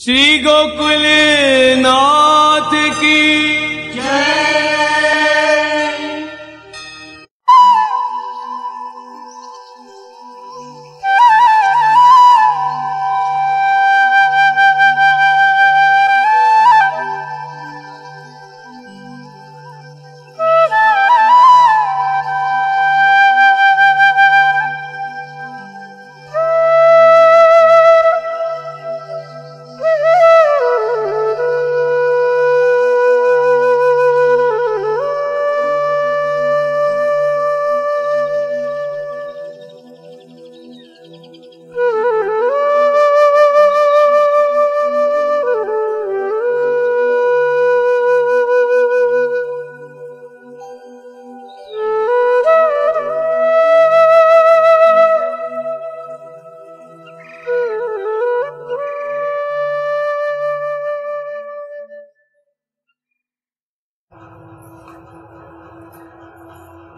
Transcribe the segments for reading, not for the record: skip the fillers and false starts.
श्री गोकुल नाथ की जय।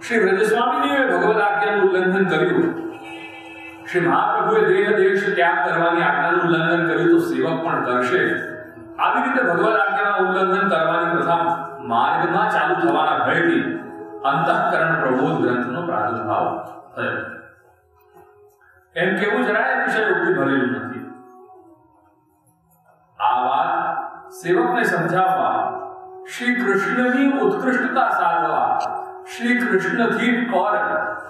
श्री વ્રજસ્વામીજીએ ભગવદ આજ્ઞાનું ઉલ્લંઘન કર્યું। શ્રી મહાપ્રભુએ દેહ દેશ ત્યાગ કરવાની આજ્ઞાનું ઉલ્લંઘન કર્યું તો સેવક પણ કરશે। આવી રીતે ભગવદ આજ્ઞાનું ઉલ્લંઘન કરવાની પ્રથા માર્ગમાં ચાલુ થવાના ભયથી અંતઃકરણ પ્રબોધ ગ્રંથનો પ્રાદુર્ભાવ થયો। એમ કેવું જરાય અતિશયોક્તિ ભરેલું નથી। આ વાત સેવકને સમજાવવા શ્રી કૃષ્ણની ઉત્કૃષ્ટતા સારવા श्री कृष्ण थी और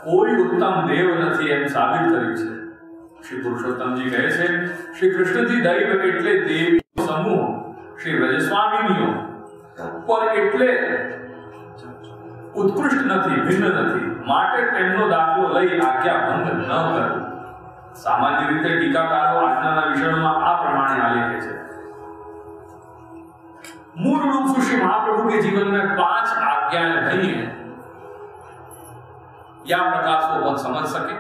कोई उत्तम देव नहीं एम साबित करी छे। श्री पुरुषोत्तम जी कहे छे श्री कृष्ण थी दैव एटले देव समूह श्री व्रजस्वामीनियो पर एटले उत्कृष्ट नहीं भिन्न नहीं माटे तेमनो दाखलो लई आज्ञा भंग न करो। सामान्य रीते टीकाकारो आज्ञाना विषयोमां आ प्रमाणे आलेखे छे। मूल रूप से श्री महाप्रभु के जीवन में 5 आज्ञाएं भई हैं। या प्रकाश को बहुत समझ सके।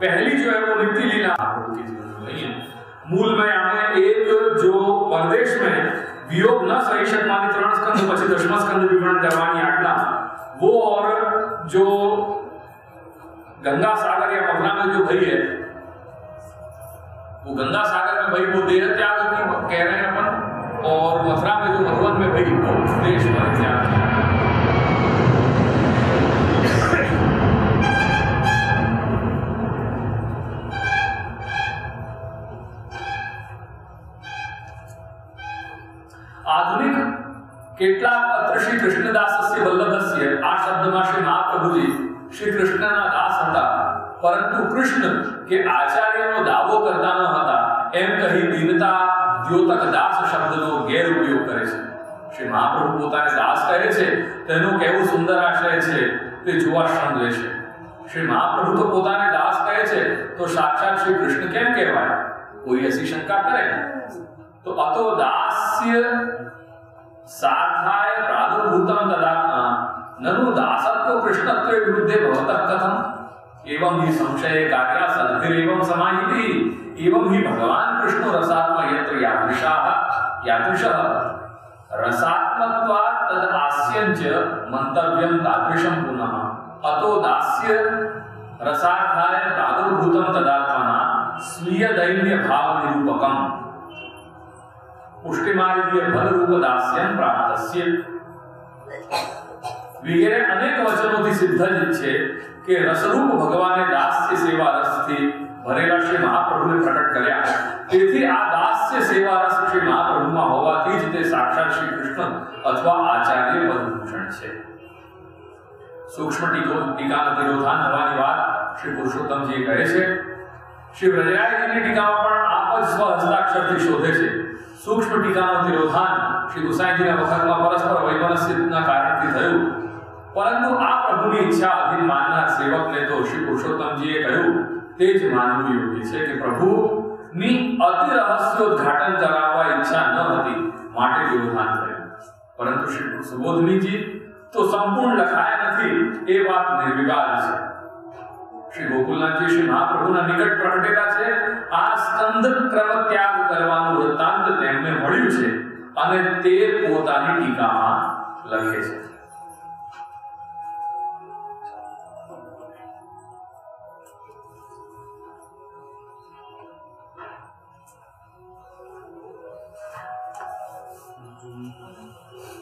पहली जो है वो नित्य लीला महाप्रभु के जीवन में नहीं है। मूल में हमें एक जो परदेश में वियोग न सही शकमानी 3 स्कंद પછી 10वां स्कंद विवरण करवानी आज्ञा वो और जो गंगा सागर या मथुरा में जो भई है वो गंगा सागर में भई वो देह त्याग की कह रहे हैं अपन और मथुरा में जो मधुवन में भई वो देश परित्याग। आधुनिक કેટલાક અત્ર શ્રી કૃષ્ણદાસસ્ય વલ્લભસ્ય આ શબ્દમાં શ્રી મહાપ્રભુજી શ્રી કૃષ્ણના દાસ હતા પરંતુ કૃષ્ણ કે આચાર્યનો દાવો કરતા ન હતા એમ કહી દીનતા દ્યોતક દાસ શબ્દનો ગેરઉપયોગ કરે છે। શ્રી મહાપ્રભુ પોતાને દાસ કહે છે તેનું કહેવું સુંદર આશય છે તે જોવા શ્રમ લે છે। શ્રી મહાપ્રભુ તો પોતાને દાસ કહે છે તો સાક્ષાત શ્રી કૃષ્ણ કેમ કહેવાય? કોઈ ऐसी शंका करे तो अतो दास्य साधाय प्रादुर्भूतं तदात्मा ननु दासत्व कृष्णत्व विरुद्धे भवतः कथम एवं ही संशय कार्या सद्भिरेवं समाहिति एवं ही भगवान कृष्णो रसात्मा यत्र यादृशः रसात्मत्वात् तद आस्यञ्च मंतव्यं तादृशं पुनः अतो दास्य रसाधाय प्रादुर्भूतं तदात्मना स्वीय दैन्य भाव निरूपकम् पुष्टिमार्गीय फल रूप दास्यं प्राप्तस्य वगैरह अनेक वचनों सिद्ध છે કે રસરૂપ ભગવાને દાસ્ય સેવા રસથી ભરેલા શ્રી મહાપ્રભુને પ્રકટ કર્યા। તેથી આ દાસ્ય સેવા રસ શ્રી મહાપ્રભુમાં હોવાથી જ તે સાક્ષાત શ્રી કૃષ્ણ અથવા આચાર્ય પદભૂષણ છે। સૂક્ષ્મ ટીકાના વિરોધાન થવાની વાત શ્રી પુરુષોત્તમજી કહે છે। શ્રી વ્રજરાયજીની ટીકામાં પણ આપ જ સ્વ હસ્તાક્ષરથી શોધે છે। सूक्ष्म टीकाનો વિરોધાન શ્રી ગુસાઈજીના વખતમાં પરસ્પર વૈમનસ્યના કારણથી થયું પરંતુ આ પ્રભુની ઈચ્છા અધીન માનનાર સેવકને તો શ્રી પુરુષોત્તમજીએ કહ્યું તે જ માનવું યોગ્ય છે કે પ્રભુની અતિ રહસ્યોદ્ઘાટન કરાવવા ઈચ્છા ન હતી માટે વિરોધાન થયું। પરંતુ શ્રી સુબોધનીજી તો સંપૂર્ણ લખાયા નથી એ વાત નિર્વિવાદ છે। श्री गोकुलनाथजी श्री महाप्रभुना निकट प्रकटेला छे। आ स्कंद क्रम त्याग करवानो वृत्तांत तेમને મળ્યું છે અને તે પોતાની ટીકામાં લખે છે।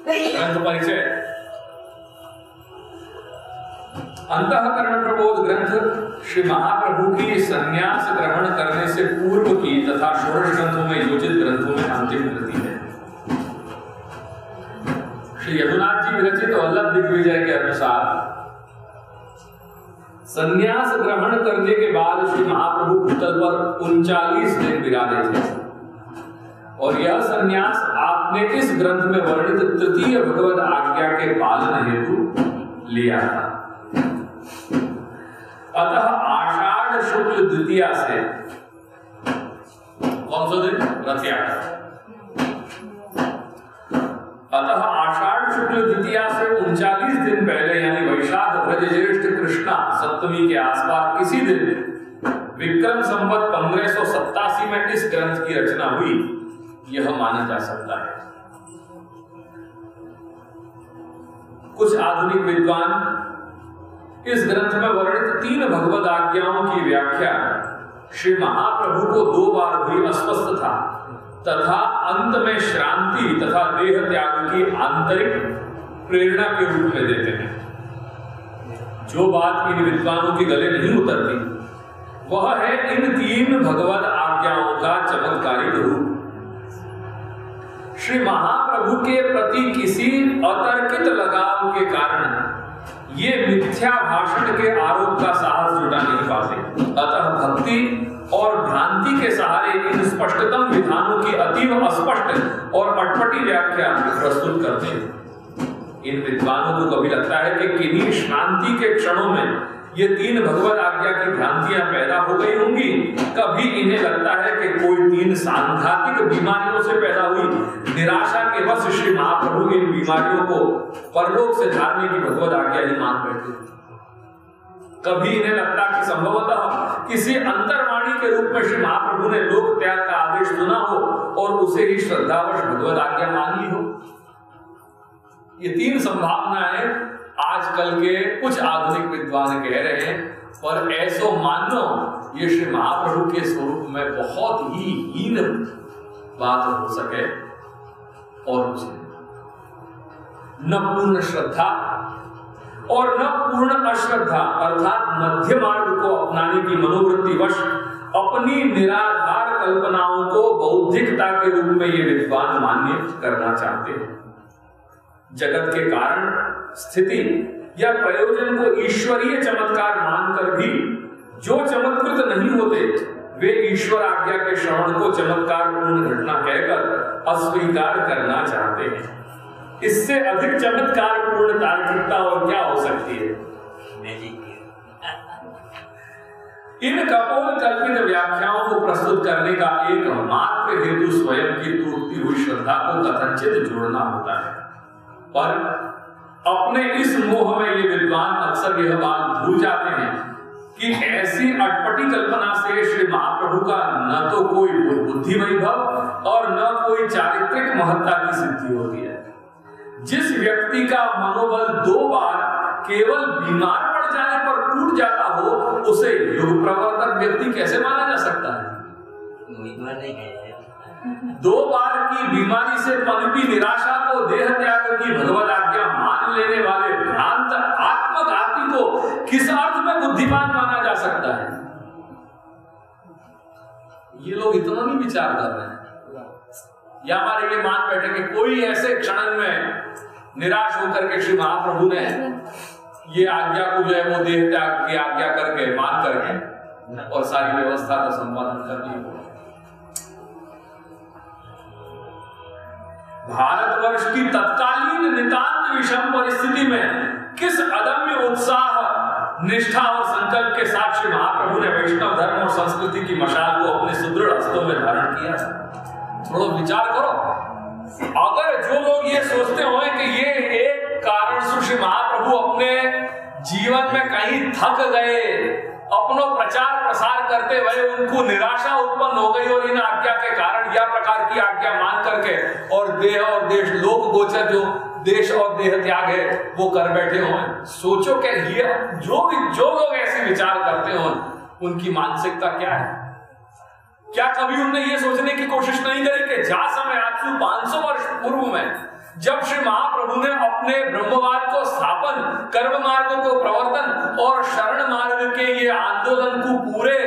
ग्रंथ परिचय। अंतःकरण प्रबोध ग्रंथ श्री महाप्रभु की संन्यास ग्रहण करने से पूर्व की तथा षोडश ग्रंथों में योजित ग्रंथों में अंतिम कृति है। श्री यदुनाथ जी विरचित वल्लभ दिग्विजय के अनुसार संन्यास ग्रहण करने के बाद श्री महाप्रभु भूतल पर 39 दिन विराजे थे और यह संन्यास आपने इस ग्रंथ में वर्णित तृतीय भगवद आज्ञा के पालन हेतु लिया था। अतः आषाढ़ शुक्ल द्वितीया से, कौन सा दिन? रथ यात्रा। अतः आषाढ़ शुक्ल द्वितीया से 39 दिन पहले यानी वैशाख ब्रज ज्येष्ठ कृष्णा सप्तमी के आसपास किसी दिन विक्रम संवत 1587 में इस ग्रंथ की रचना हुई, यह माना जा सकता है। कुछ आधुनिक विद्वान इस ग्रंथ में वर्णित 3 भगवद आज्ञाओं की व्याख्या श्री महाप्रभु को 2 बार हुई अस्वस्थ था तथा अंत में श्रांति तथा देह त्याग की आंतरिक प्रेरणा के रूप में देते हैं। जो बात इन विद्वानों के गले नहीं उतरती वह है इन 3 भगवद आज्ञाओं का चमत्कारिक रूप। श्री महाप्रभु के प्रति किसी अतर्कित लगाव के कारण ये मिथ्या भाषण के आरोप का साहस जुटा नहीं पाते, अतः भक्ति और भ्रांति के सहारे इन स्पष्टतम विधानों की अतीव अस्पष्ट और अटपटी व्याख्या प्रस्तुत करते हैं। इन विद्वानों को कभी लगता है कि किन्हीं शांति के क्षणों में ये 3 भगवद आज्ञा की भ्रांतियां पैदा हो गई होंगी, कभी इन्हें लगता है कि कोई 3 सांघातिक बीमारियों से पैदा हुई निराशा के वश श्री महाप्रभु इन बीमारियों को परलोक से धारने की भगवद आज्ञा ही मान बैठे। कभी इन्हें लगता कि संभवतः किसी अंतर्वाणी के रूप में श्री महाप्रभु ने लोक त्याग का आदेश सुना हो और उसे ही श्रद्धावश भगवद आज्ञा मान ली हो। ये 3 संभावनाएं आजकल के कुछ आधुनिक विद्वान कह रहे हैं, पर ऐसो मानो ये श्री महाप्रभु के स्वरूप में बहुत ही हीन बात हो सके और कुछ न पूर्ण श्रद्धा और न पूर्ण अश्रद्धा अर्थात मध्य मार्ग को अपनाने की मनोवृत्ति वश अपनी निराधार कल्पनाओं को बौद्धिकता के रूप में ये विद्वान मान्य करना चाहते हैं। जगत के कारण स्थिति या प्रयोजन को ईश्वरीय चमत्कार मानकर भी जो चमत्कृत नहीं होते वे ईश्वर आज्ञा के श्रवण को चमत्कार पूर्ण घटना कहकर अस्वीकार करना चाहते हैं। इससे अधिक चमत्कार पूर्ण तार्किकता और क्या हो सकती है? इन कपोल कल्पित व्याख्याओं को प्रस्तुत करने का एकमात्र हेतु स्वयं की टूटती हुई श्रद्धा को कथनचित जोड़ना होता है, पर अपने इस मोह में ये विद्वान अक्सर यह बात भूल जाते हैं कि ऐसी अटपटी कल्पना से श्री महाप्रभु का न तो कोई बुद्धि वैभव और न कोई चारित्रिक महत्ता की सिद्धि होती है। जिस व्यक्ति का मनोबल 2 बार केवल बीमार पड़ जाने पर टूट जाता हो उसे युग प्रवर्तक व्यक्ति कैसे माना जा सकता है? 2 बार की बीमारी से पनपी निराशा को देह त्याग की भगवद आज्ञा मान लेने वाले भ्रांत आत्मघाती को किस अर्थ में बुद्धिमान माना जा सकता है? ये लोग इतना नहीं विचार कर रहे हैं या हमारे ये मान बैठे कि कोई ऐसे क्षण में निराश होकर के श्री महाप्रभु ने ये आज्ञा को जो है वो देह त्याग की आज्ञा करके मान करके और सारी व्यवस्था का संपादन कर लिया। भारतवर्ष की तत्कालीन नितांत विषम परिस्थिति में किस अदम्य उत्साह, निष्ठा और संकल्प के साथ श्री महाप्रभु ने वैष्णव धर्म और संस्कृति की मशाल को अपने सुदृढ़ हस्तों में धारण किया। थोड़ा विचार करो, अगर जो लोग ये सोचते हो कि ये एक कारण श्री महाप्रभु अपने जीवन में कहीं थक गए, अपनों प्रचार प्रसार करते हुए उनको निराशा उत्पन्न हो गई और इन आज्ञा के कारण या प्रकार की आज्ञा मान करके और देह और देश लोक गोचर जो देश और देह त्याग है वो कर बैठे हो। सोचो क्या ये जो लोग ऐसे विचार करते हो उनकी मानसिकता क्या है? क्या कभी उनने ये सोचने की कोशिश नहीं करी कि जहां समय आज से 500 वर्ष पूर्व में जब श्री महाप्रभु ने अपने ब्रह्मवाद को स्थापन, कर्म मार्गों को प्रवर्तन और शरण मार्ग के ये आंदोलन को पूरे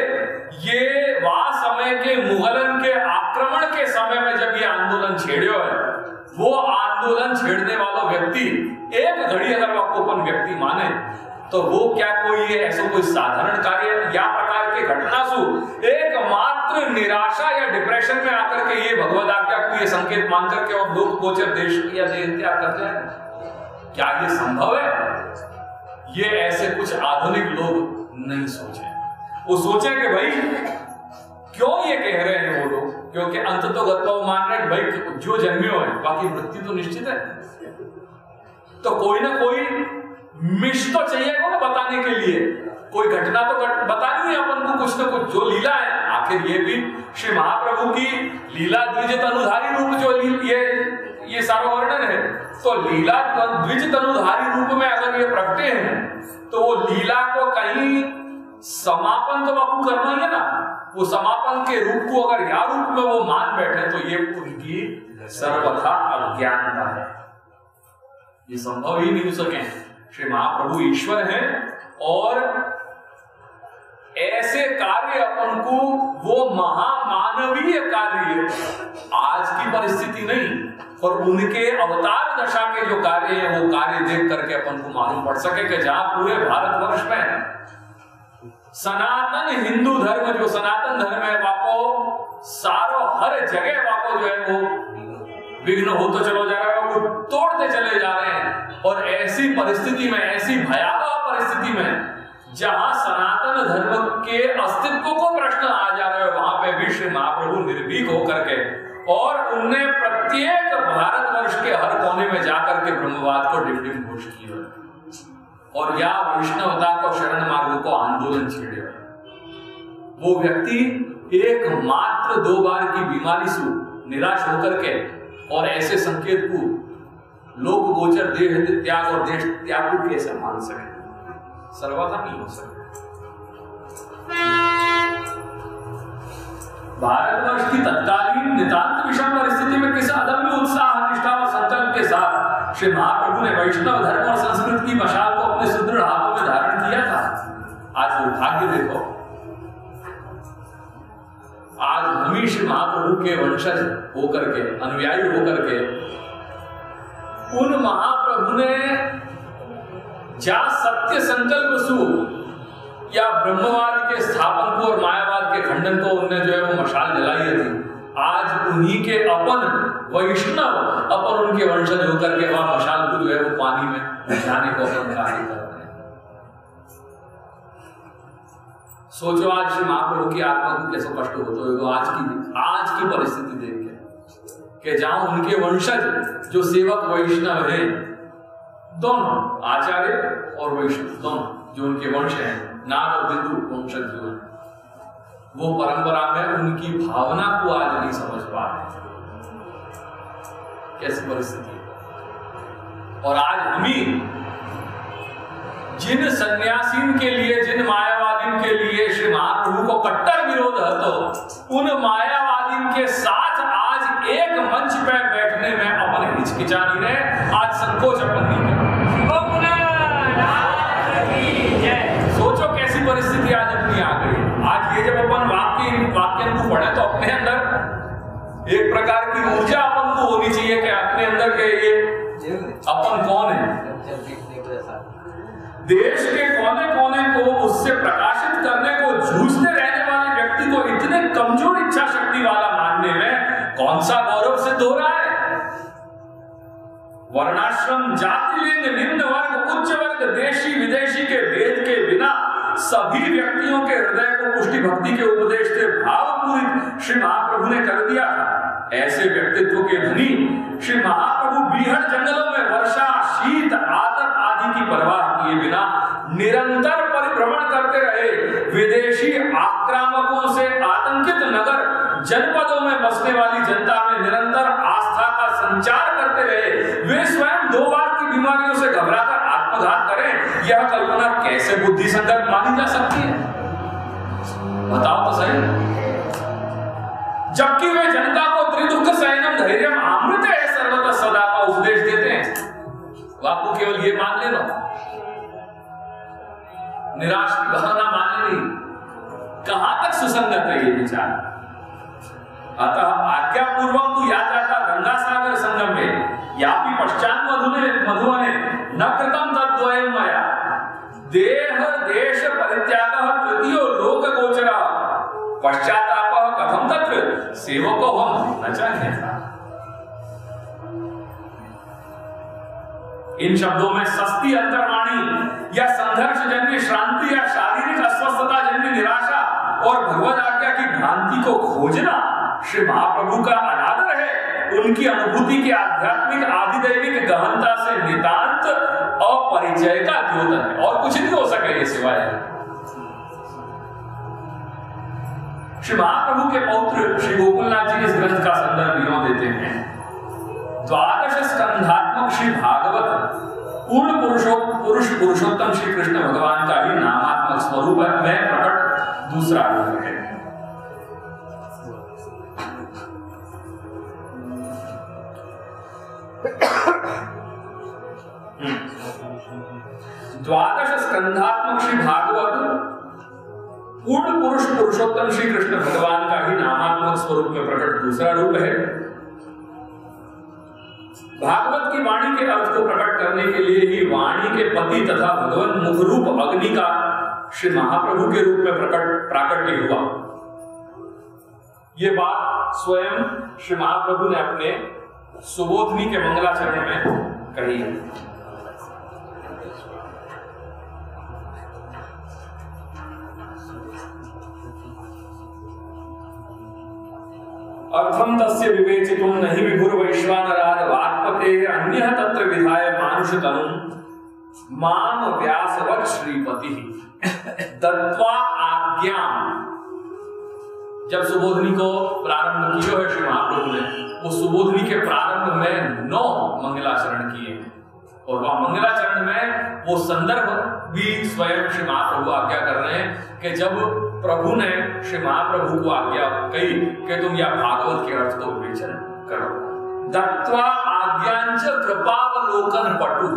ये वह समय के मुगलन के आक्रमण के समय में जब ये आंदोलन छेड़ो है, वो आंदोलन छेड़ने वाला व्यक्ति एक घड़ी अगर वह व्यक्ति माने तो वो क्या कोई ऐसा कोई साधारण कार्य या प्रकार के घटना सु एकमात्र निराशा या डिप्रेशन में आकर के ये भगवद आज्ञा को ये संकेत मान करके और लोक गोचर देश या देह त्याग करते हैं? क्या ये संभव है? ये ऐसे कुछ आधुनिक लोग नहीं सोचे। वो सोचे कि भाई क्यों ये कह रहे हैं वो लोग, क्योंकि अंत तो गत्वा मान रहे भाई जो जन्मियो है बाकी मृत्यु तो निश्चित है, तो कोई ना कोई मिश तो चाहिए को ना बताने के लिए, कोई घटना तो बतानी है अपन को कुछ ना कुछ। जो लीला है आखिर ये भी श्री महाप्रभु की लीला द्विज तनुधारी रूप जो ये सारा वर्णन है, तो लीला द्विज तनुधारी रूप में अगर ये प्रगटे हैं तो वो लीला को कहीं समापन तो बापू करना ही है ना। वो समापन के रूप को अगर या रूप में वो मान बैठे तो ये उनकी सर्वथा अज्ञानता है, ये संभव ही नहीं हो सके। श्री महाप्रभु ईश्वर हैं और ऐसे कार्य अपन को वो महामानवीय कार्य आज की परिस्थिति नहीं और उनके अवतार दशा के जो कार्य है वो कार्य देख करके अपन को मालूम पड़ सके कि जहां पूरे भारतवर्ष में सनातन हिंदू धर्म जो सनातन धर्म है वाको सारो हर जगह वाको जो है वो विघ्न हो तो चलो जा रहा है, वो तोड़ते चले जा रहे हैं। और ऐसी परिस्थिति में, ऐसी भयावह परिस्थिति में जहां सनातन धर्म के अस्तित्व को प्रश्न आ जा रहा है, वहां पे भी श्री महाप्रभु निर्भीक होकर के और उनने प्रत्येक भारतवर्ष के हर कोने में जाकर के ब्रह्मवाद को डिंडिम घोष किया और या वैष्णवता को शरण मार्ग को आंदोलन छेड़े। वो व्यक्ति एकमात्र 2 बार की बीमारी से निराश होकर के और ऐसे संकेत को लोक गोचर देह त्याग और देश त्याग को कैसे मान सके? सर्वथा नहीं हो सकता। भारतवर्ष की तत्कालीन नितांत विषम परिस्थिति में किस अदम्य उत्साह, निष्ठा और संकल्प के साथ श्री महाप्रभु ने वैष्णव धर्म और संस्कृति की मशाल को अपने सुदृढ़ हाथों में धारण किया था। आज वो भाग्य देखो, आज हम श्री महाप्रभु के वंशज होकर के, अनुयायी होकर के, उन महाप्रभु ने जा सत्य संकल्प सु या ब्रह्मवाद के स्थापन को और मायावाद के खंडन को उन्हें जो है वो मशाल जलाई थी। आज उन्हीं के अपन वैष्णव, अपन उनके वंशज होकर के वह मशाल को जो है वो पानी में बुझाने को अपन कार्य कर रहे हैं। सोचो आज श्री महाप्रभु की आत्मा को कैसे कष्ट होता होगा आज की परिस्थिति देख के, कि जहां उनके वंशज जो सेवक वैष्णव हैं, दोनों आचार्य और वैष्णव दोनों जो उनके वंश हैं, नाग और बिंदु वंशज जो है, वो परंपरा में उनकी भावना को आज नहीं समझ पा रहे। कैसी परिस्थिति है। और आज हम ही जिन सन्यासीन के लिए, जिन मायावादी के लिए श्री महाप्रभु को कट्टर विरोध है, तो उन मायावादी के साथ आज एक मंच पर बैठने में अपन हिचकिचा नहीं रहे, आज संकोच अपन नहीं कर। सोचो कैसी परिस्थिति आज अपनी आ गई। आज ये जब अपन वाक्य को पढ़े तो अपने अंदर एक प्रकार की ऊर्जा अपन को होनी चाहिए कि अपने अंदर के ये अपन कौन है। देश के कोने कोने को उससे प्रकाशित करने को जूझते रहने वाले व्यक्ति को इतने कमजोर इच्छा शक्ति वाला मानने में कौन सा गौरव सिद्ध हो रहा है। वर्णाश्रम, जाति, लिंग, निम्न वर्ग, उच्च वर्ग, देशी विदेशी के भेद के बिना सभी व्यक्तियों के हृदय को पुष्टि भक्ति के उपदेश से भावपूरित श्री महाप्रभु ने कर दिया था। ऐसे व्यक्तित्व के धनी श्री महाप्रभु बीहड़ जंगलों में वर्षा, शीत, आतप आदि की परवाह किए बिना निरंतर परिभ्रमण करते रहे। विदेशी आक्रामकों से आतंकित नगर जनपदों में बसने वाली जनता में निरंतर आस्था का संचार करते रहे। वे स्वयं 2 बार की बीमारियों से घबराकर आत्मघात करें, यह कल्पना कैसे बुद्धि संगत मानी जा सकती है? बताओ तो सही। जबकि वे जनता को त्रिदुख सैनम धैर्यम अमृत है सर्वतः सदा का उपदेश निराश की भावना मान ली, कहां तक सुसंगत है ये विचार। अतः आज्ञा पूर्वक तू या जाता गंगा सागर संगम में यापि पश्चात मधुवने न कृतम तद्वयं मया देह देश परित्यागः तृतीयो लोक गोचरः पश्चातापः कथम तत्र सेवको हम न चाहेता। इन शब्दों में सस्ती अंतर्वाणी या संघर्ष जन्य श्रांति या शारीरिक अस्वस्थता जन्य निराशा और भगवद आज्ञा की भ्रांति को खोजना श्री महाप्रभु का अनादर है। उनकी अनुभूति की आध्यात्मिक आधिदैविक गहनता से नितांत अपरिचय का द्योतन है, और कुछ नहीं हो सके ये सिवाय। श्री महाप्रभु के पौत्र श्री गोकुलनाथ जी इस ग्रंथ का संदर्भ यूं देते हैं। द्वादश स्कंधात्मक श्री भागवत पूर्ण पुरुषोत्तम श्री कृष्ण भगवान का ही नामात्मक स्वरूप में प्रकट दूसरा रूप है। द्वादश स्कंधात्मक श्री भागवत पूर्ण पुरुषोत्तम श्री कृष्ण भगवान का ही नामात्मक स्वरूप में प्रकट दूसरा रूप है। भागवत की वाणी के अर्थ को प्रकट करने के लिए ही वाणी के पति तथा भगवान मुख रूप अग्नि का श्री महाप्रभु के रूप में प्राकट्य हुआ। ये बात स्वयं श्री महाप्रभु ने अपने सुबोधनी के मंगलाचरण में कही है। अर्थम तस्य विवेचितुं नहि विभुर्वैश्वानराद वाक्पते अन्यः तत्र विधाय मानुषतनुं माम व्यासवत् श्रीपति दत्वा आज्ञा। जब सुबोधनी को प्रारंभ किया है श्री महाप्रभु ने, वो सुबोधनी के प्रारंभ में 9 मंगलाचरण किए, और वह मंगलाचरण में वो संदर्भ भी स्वयं श्री महाप्रभु आज्ञा कर रहे हैं कि जब प्रभु ने श्री महाप्रभु को आज्ञा कही कि तुम यह भागवत के अर्थ को विवेचन करो। दत्वा आज्ञांच कृपावलोकन पटु,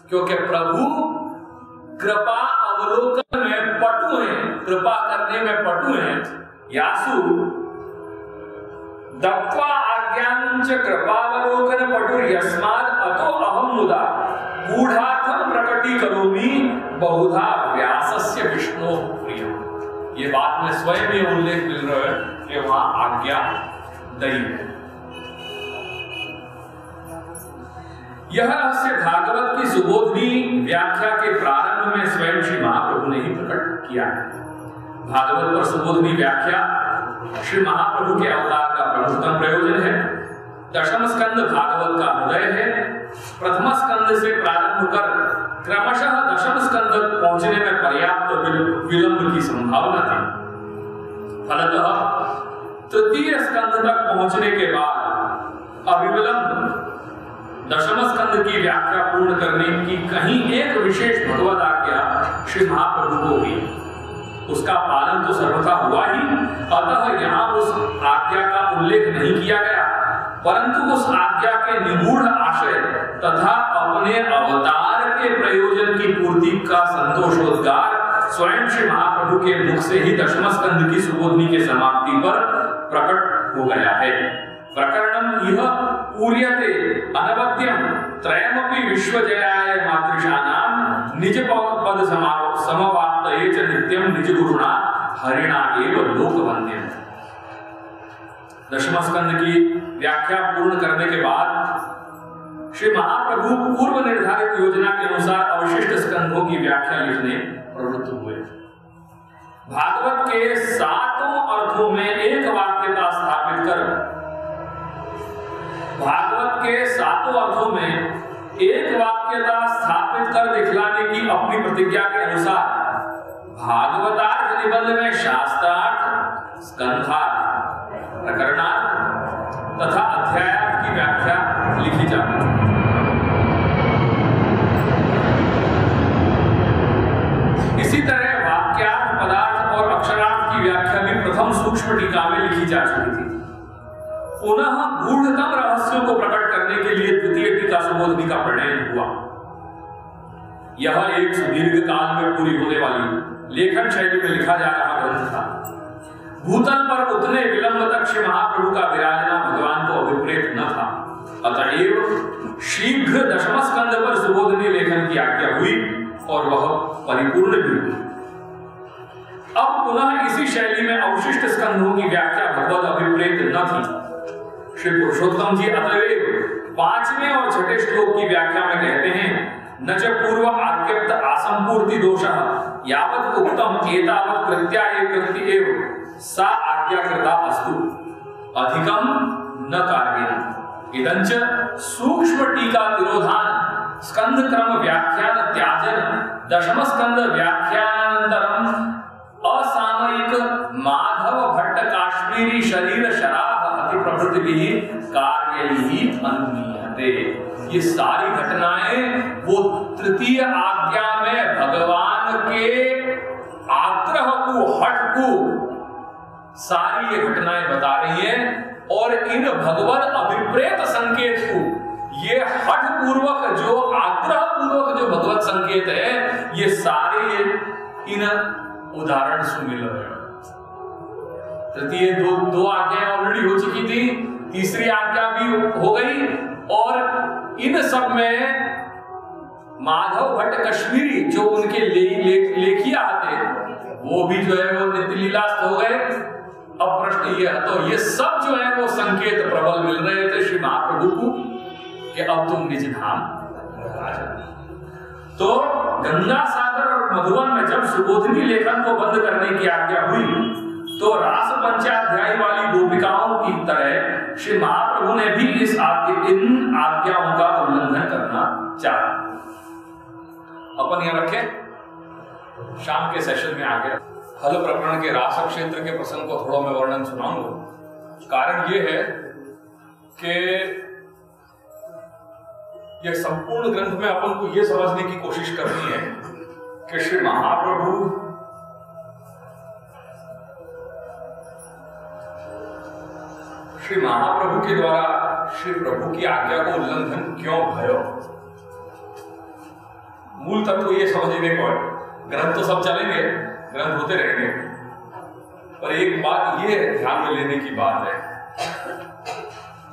क्योंकि प्रभु कृपा अवलोकन में पटु हैं, कृपा करने में पटु हैं। यासु दत्वा आज्ञांच कृपावलोकन पटु यस्माद् अतो अहम मुदा गूढ़ार्थम प्रकटीकरोमि बहुधा व्यासस्य विष्णु प्रियम्। ये बात में स्वयं ही उल्लेख मिल रहा है कि वहां आज्ञा दई है। यह रहस्य भागवत की सुबोधनी व्याख्या के प्रारंभ में स्वयं श्री महाप्रभु ने ही प्रकट किया है। भागवत पर सुबोधनी व्याख्या श्री महाप्रभु के अवतार का प्रमुखतम प्रयोजन है। दशम स्कंद भागवत का हृदय है। प्रथम स्कंद से प्रारंभ कर क्रमशः दशम स्कंद पहुंचने में पर्याप्त विलंब की संभावना थी। फलतः तृतीय स्कंद तक पहुंचने के बाद अविलंब दशम स्कंद की व्याख्या पूर्ण करने की कहीं एक विशेष भगवद आज्ञा श्री महाप्रभु को हुई। उसका पालन तो सर्वथा हुआ ही, अतः यहाँ उस आज्ञा का उल्लेख नहीं किया गया, परंतु उस आज्ञा के निगूढ़ आशय तथा अपने अवतार के प्रयोजन की पूर्ति का संतोषोद्गार स्वयं श्री महाप्रभु के मुख से ही दशम स्कंद की सुबोधनी के समाप्ति पर प्रकट हो गया है। प्रकरणम यह पूर्यते अनवद्यम त्रयमपि विश्वजयाय मातृषाणाम निज पद समवाप्तये च नित्यम निज गुरुणा हरिणा एव लोकवंद्यम। दशम स्कंद की व्याख्या पूर्ण करने के बाद श्री महाप्रभु पूर्व निर्धारित योजना के अनुसार अवशिष्ट स्कंधों की व्याख्या लिखने प्रवृत्त हुए। भागवत के 7 अर्थों में एक वाक्यता स्थापित कर दिखलाने की अपनी प्रतिज्ञा के अनुसार भागवतार्थ निबंध में शास्त्रार्थ, स्कंधार्थ, प्रकरणार्थ तथा अध्यायार्थ की व्याख्या लिखी जाती है। इसी तरह वाक्यार्थ, पदार्थ और अक्षरार्थ की व्याख्या भी प्रथम सूक्ष्म टीका में लिखी जा चुकी थी। पुनः गूढ़तम रहस्यों को प्रकट करने के लिए द्वितीय टीका सुबोधनी का प्रणयन हुआ। यह एक सुदीर्घ काल में पूरी होने वाली लेखन शैली में लिखा जा रहा ग्रंथ था। भूतल पर उतने विलंब तक श्री महाप्रभु का विराजना भगवान को अभिप्रेत न था। अतएव शीघ्र दशम स्कंद पर सुबोधनी लेखन की आज्ञा हुई और वह परिपूर्ण भी हुई। अब पुनः इसी शैली में अवशिष्ट स्कंधों की व्याख्या भगवत अभिप्रेत न थी। श्री पुरुषोत्तम जी अतएव 5वें और 6ठे श्लोक की व्याख्या में कहते हैं, न च पूर्व आज्ञप्त असंपूर्ति दोषः यावत् उक्तम एतावत् प्रत्याये कृत्य एव सा आज्ञाकृता अस्तु अधिकम न कार्येन इदंच सूक्ष्म टीका तिरोधान स्कंध क्रम व्याख्यान त्याजन दशम स्कंद व्याख्यानानंतरम असामयिक माधव भट्ट काश्मीरी शरीर शराह अति प्रभृति कार्यैहि अनुमीयते। ये सारी घटनाएं वो तृतीय आज्ञा में भगवान के आग्रह को, हठ को, सारी ये घटनाएं बता रही हैं और इन भगवत अभिप्रेत संकेत को, ये हठ पूर्वक जो आग्रह पूर्वक जो भगवत संकेत है, ये सारे इन उदाहरण से मिल रहे हैं। तृतीय दो आज्ञाएं ऑलरेडी हो चुकी थी, तीसरी आज्ञा भी हो गई और इन सब में माधव भट्ट कश्मीरी जो उनके लेखिया थे वो भी जो है वो नित्य लीलास्त हो गए। अब प्रश्न ये है, तो ये सब जो है वो संकेत प्रबल मिल रहे थे श्री महाप्रभु को कि अब तुम निज धाम आ जाओ। तो गंगा सागर और मधुबन में जब सुबोधनी लेखन को बंद करने की आज्ञा हुई तो रास पंचाध्यायी वाली गोपिकाओं की तरह श्री महाप्रभु ने भी इन आज्ञाओं का उल्लंघन करना चाहा। अपन यहां रखें, शाम के सेशन में आगे हल प्रकरण के रास क्षेत्र के प्रसंग को थोड़ा मैं वर्णन सुनाऊंगा। कारण यह है कि यह संपूर्ण ग्रंथ में अपन को यह समझने की कोशिश करनी है कि श्री महाप्रभु के द्वारा श्री प्रभु की आज्ञा को उल्लंघन क्यों भयो। मूल तत्व ये समझने को, ग्रंथ तो सब चलेंगे, ग्रंथ होते रहेंगे, पर एक बात ये ध्यान में लेने की बात है,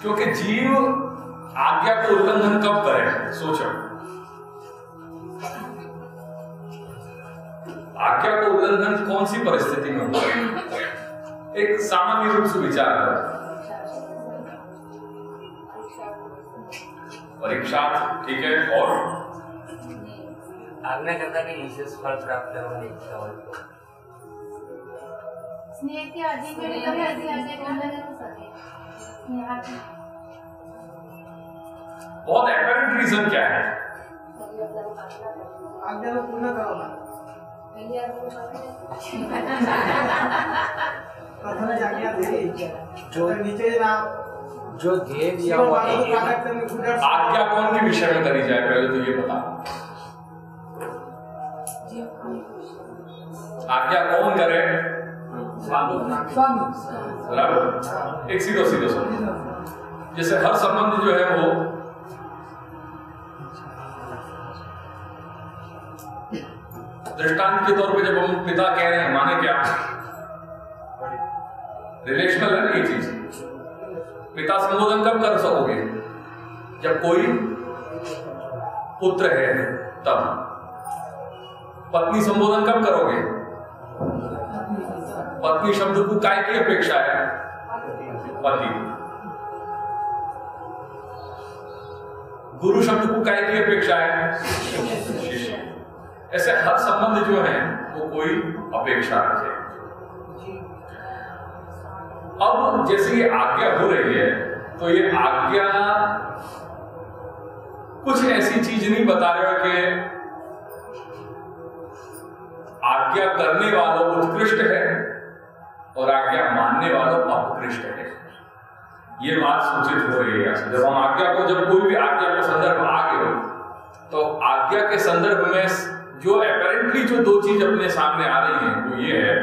क्योंकि जीव आज्ञा को उल्लंघन कब करे, सोचो। आज्ञा को उल्लंघन कौन सी परिस्थिति में होता है? एक सामान्य रूप से विचार करो। परीक्षा, ठीक है, और आज्ञाकर्ता के विशेष फल प्राप्त होने की इच्छा हो। स्नेह के अधिक में कभी ऐसी आज्ञा हो सके। बहुत एपरेंट रीजन क्या है? आज्ञा को पूर्ण करो ना। प्रथम आज्ञा दे जो नीचे ना जो दे दिया वो आज्ञा कौन के विषय में करी जाए, पहले तो ये बता। आज्ञा कौन करे? बराबर। एक सीधो सीधो सुनो, जैसे हर संबंध जो है वो दृष्टांत के तौर पे जब हम पिता कह रहे हैं, माने क्या रिलेशनल है ना ये चीज। पिता संबोधन कब कर सकोगे? जब कोई पुत्र है तब। पत्नी संबोधन कब करोगे? पत्नी शब्द को काय की अपेक्षा है? पति। गुरु शब्द को काय की अपेक्षा है? शिष्य। ऐसे हर संबंध जो है वो कोई अपेक्षा रखे। अब जैसे ये आज्ञा हो रही है तो ये आज्ञा कुछ ऐसी चीज नहीं बता रहे हो कि आज्ञा करने वालों उत्कृष्ट है और आज्ञा मानने वालों अपकृष्ट है। ये बात सूचित हो रही है। जब हम आज्ञा को, जब कोई भी आज्ञा का संदर्भ आ गया तो आज्ञा के संदर्भ में जो एपरेंटली जो दो चीज अपने सामने आ रही है वो ये है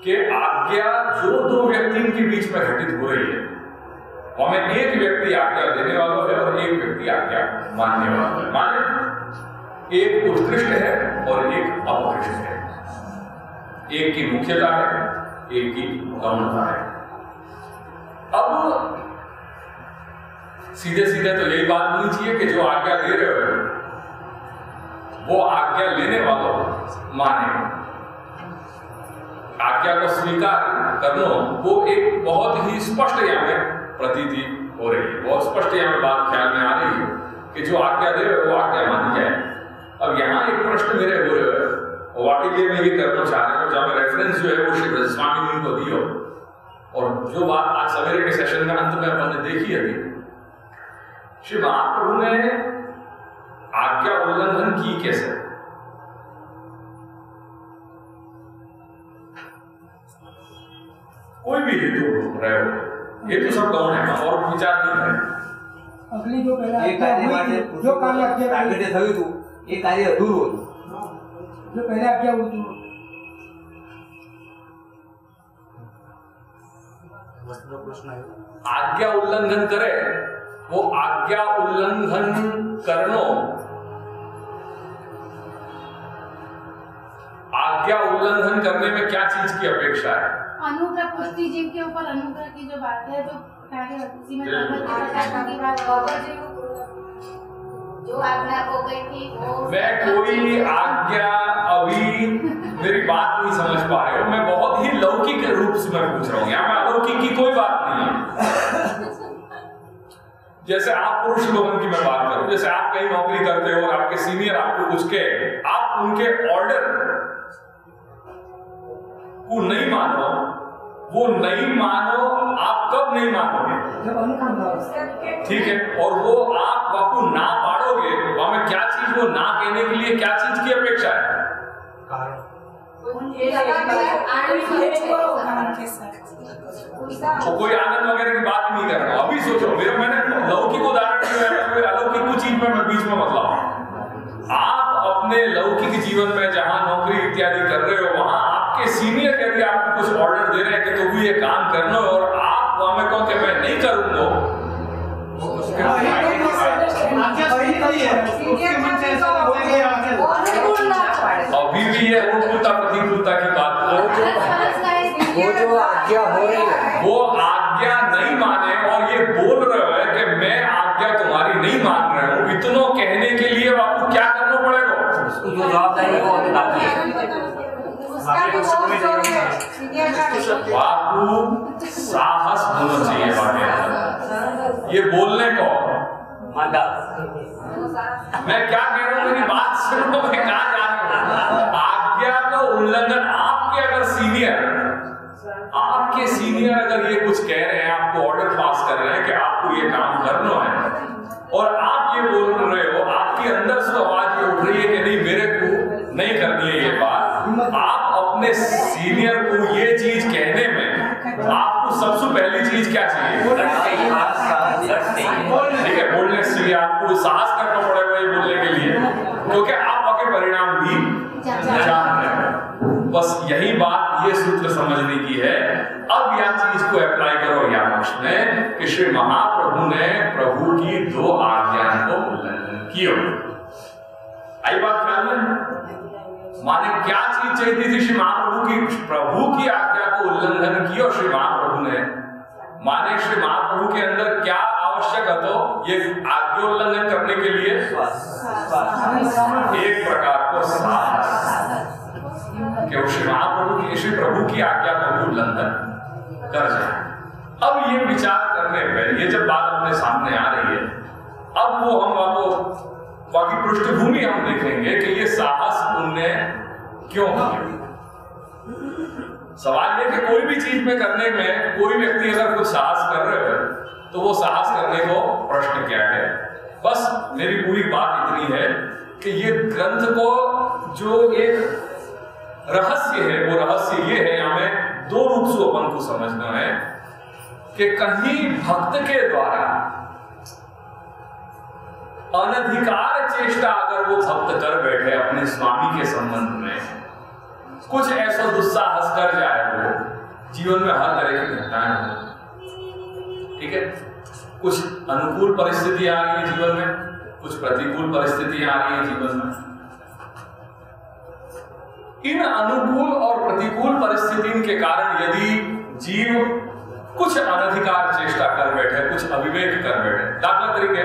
कि आज्ञा जो दो व्यक्तियों के बीच में घटित हो रही है, हमें एक व्यक्ति आज्ञा देने वाला है और एक व्यक्ति आज्ञा मानने वाला है। माने एक उत्कृष्ट है और एक अपकृष्ट है, एक की मुख्यता है, एक की गौणता है। अब सीधे सीधे तो यही बात होनी चाहिए कि जो आज्ञा दे रहे हो वो आज्ञा लेने वालों माने, आज्ञा को स्वीकार करना वो एक बहुत ही स्पष्ट यहाँ में प्रतीति हो रही है, बहुत स्पष्ट यहाँ में बात ख्याल में आ रही है कि जो आज्ञा दे रहे हो वो आज्ञा मानी जाए। अब यहाँ एक प्रश्न मेरे हो रहे हो वाकई लिए मैं ये करना चाह रहा हूँ, जहाँ मैं रेफरेंस जो है वो श्री ब्रजस्वामी जी को दियो, और जो बात आज सवेरे के सेशन में अंत में अपन ने देखी है, श्री महाप्रभु ने आज्ञा उल्लंघन की कैसे? कोई भी हेतु रहे हो, हेतु सब गौण है और विचार नहीं है। अगली जो पहला ये कार्य માટે जो कार्य आज्ञा પ્રાગટ્ય થયું હતું એ કાર્ય અધૂરું હતું। जो पहले आज्ञा हुई थी વસ્તુનો પ્રશ્ન આવ્યો। आज्ञा उल्लंघन करे वो आज्ञा उल्लंघन करनो, आज्ञा उल्लंघन करने में क्या चीज की अपेक्षा है? अनुग्रह पुष्टि जीव के ऊपर अनुग्रह की जो बात है, जो कार्य उसी में जो आज्ञा हो गई थी वो मैं कोई आज्ञा अभी मेरी बात नहीं समझ पा रहे हो, मैं बहुत ही लौकिक रूप से मैं पूछ रहा हूँ, यहाँ में अलौकिक की कोई बात नहीं है। जैसे आप पुरुष लोगों की मैं बात करूं, जैसे आप कहीं नौकरी करते हो और आपके सीनियर आपको कुछ कहे, आप उनके ऑर्डर को नहीं मानो, वो नहीं मानो, आप कब नहीं मानोगे? जब अनुकूल हो, ठीक है, और वो आप बापू ना पाड़ोगे, वहां में क्या चीज, वो ना कहने के लिए क्या चीज की अपेक्षा है? तो कोई आनंद वगैरह की बात नहीं कर रहा हूं, अभी सोचो, मेरा मैंने लौकिक उदाहरण दिया, अलौकिक कुछ चीज में मैं बीच में मतलब, आप अपने लौकिक जीवन में जहां नौकरी इत्यादि कर रहे हो, वहां आपके सीनियर यदि आपको कुछ ऑर्डर दे रहे हैं कि तो भी ये काम करना है और आप वहां में कहो कि मैं नहीं करूंगा, अभी भी ये अनुकूलता प्रतिकूलता की बात वो जो आज्ञा हो रही है वो आज्ञा नहीं माने और ये बोल रहे हैं कि मैं आज्ञा तुम्हारी नहीं मान रहा हूँ, इतनों कहने के लिए आपको क्या करना पड़ेगा? उसको जो जवाबदारी है वो हमें बाकी है। आपको साहस होना चाहिए बातें, ये बोलने को मैं क्या कह रहा हूँ, मेरी बात सुनो, मैं कहा जा रहा हूँ। आज्ञा का उल्लंघन, आपके सीनियर अगर ये कुछ कह रहे हैं, आपको ऑर्डर पास कर रहे हैं कि आपको ये काम करना है और आप ये बोल रहे हो, आपके अंदर से आवाज ये उठ रही है कि नहीं मेरे को नहीं करनी है ये बात, आप अपने सीनियर को ये चीज कहने में आपको सबसे पहली चीज क्या चाहिए? ठीक है, बोलने चाहिए, आपको साहस करना पड़ेगा ये बोलने के लिए, क्योंकि आप आपके परिणाम भी जान रहे हैं। बस यही बात, ये सूत्र समझने की है। अब यह चीज को अप्लाई करो यहाँ पक्ष में कि श्री महाप्रभु ने प्रभु की 2 आज्ञाओं को उल्लंघन किया। आई बात ख्याल में? माने क्या चीज चाहिए थी श्री महाप्रभु की? प्रभु की आज्ञा को उल्लंघन किया श्री महाप्रभु ने। माने श्री महाप्रभु के अंदर क्या आवश्यक है? तो ये आज्ञा उल्लंघन करने के लिए एक प्रकार को साहस, कि श्री महाप्रभु की, श्री प्रभु की आज्ञा का भी उल्लंघन कर जाए। अब ये विचार करने पर, ये जब बात अपने सामने आ रही है, अब वो हम आपको बाकी पृष्ठभूमि हम देखेंगे कि ये साहस उनने क्यों किया। सवाल ये कि कोई भी चीज में करने में कोई व्यक्ति अगर कुछ साहस कर रहे हो तो वो साहस करने को प्रश्न क्या है? बस मेरी पूरी बात इतनी है कि ये ग्रंथ को जो एक रहस्य है, वो रहस्य ये है, हमें 2 रूप से अपन को समझना है कि कहीं भक्त के द्वारा अनधिकार चेष्टा अगर वो भक्त कर बैठे अपने स्वामी के संबंध में, कुछ ऐसा दुस्साहस कर जाए, वो जीवन में हर तरह की घटनाएं हो, ठीक है, कुछ अनुकूल परिस्थिति आ रही है जीवन में, कुछ प्रतिकूल परिस्थितियां आ रही है जीवन में, इन अनुकूल और प्रतिकूल परिस्थितियों के कारण यदि जीव कुछ अनधिकार चेष्टा कर बैठे, कुछ अविवेक कर बैठे, दाखला तरीके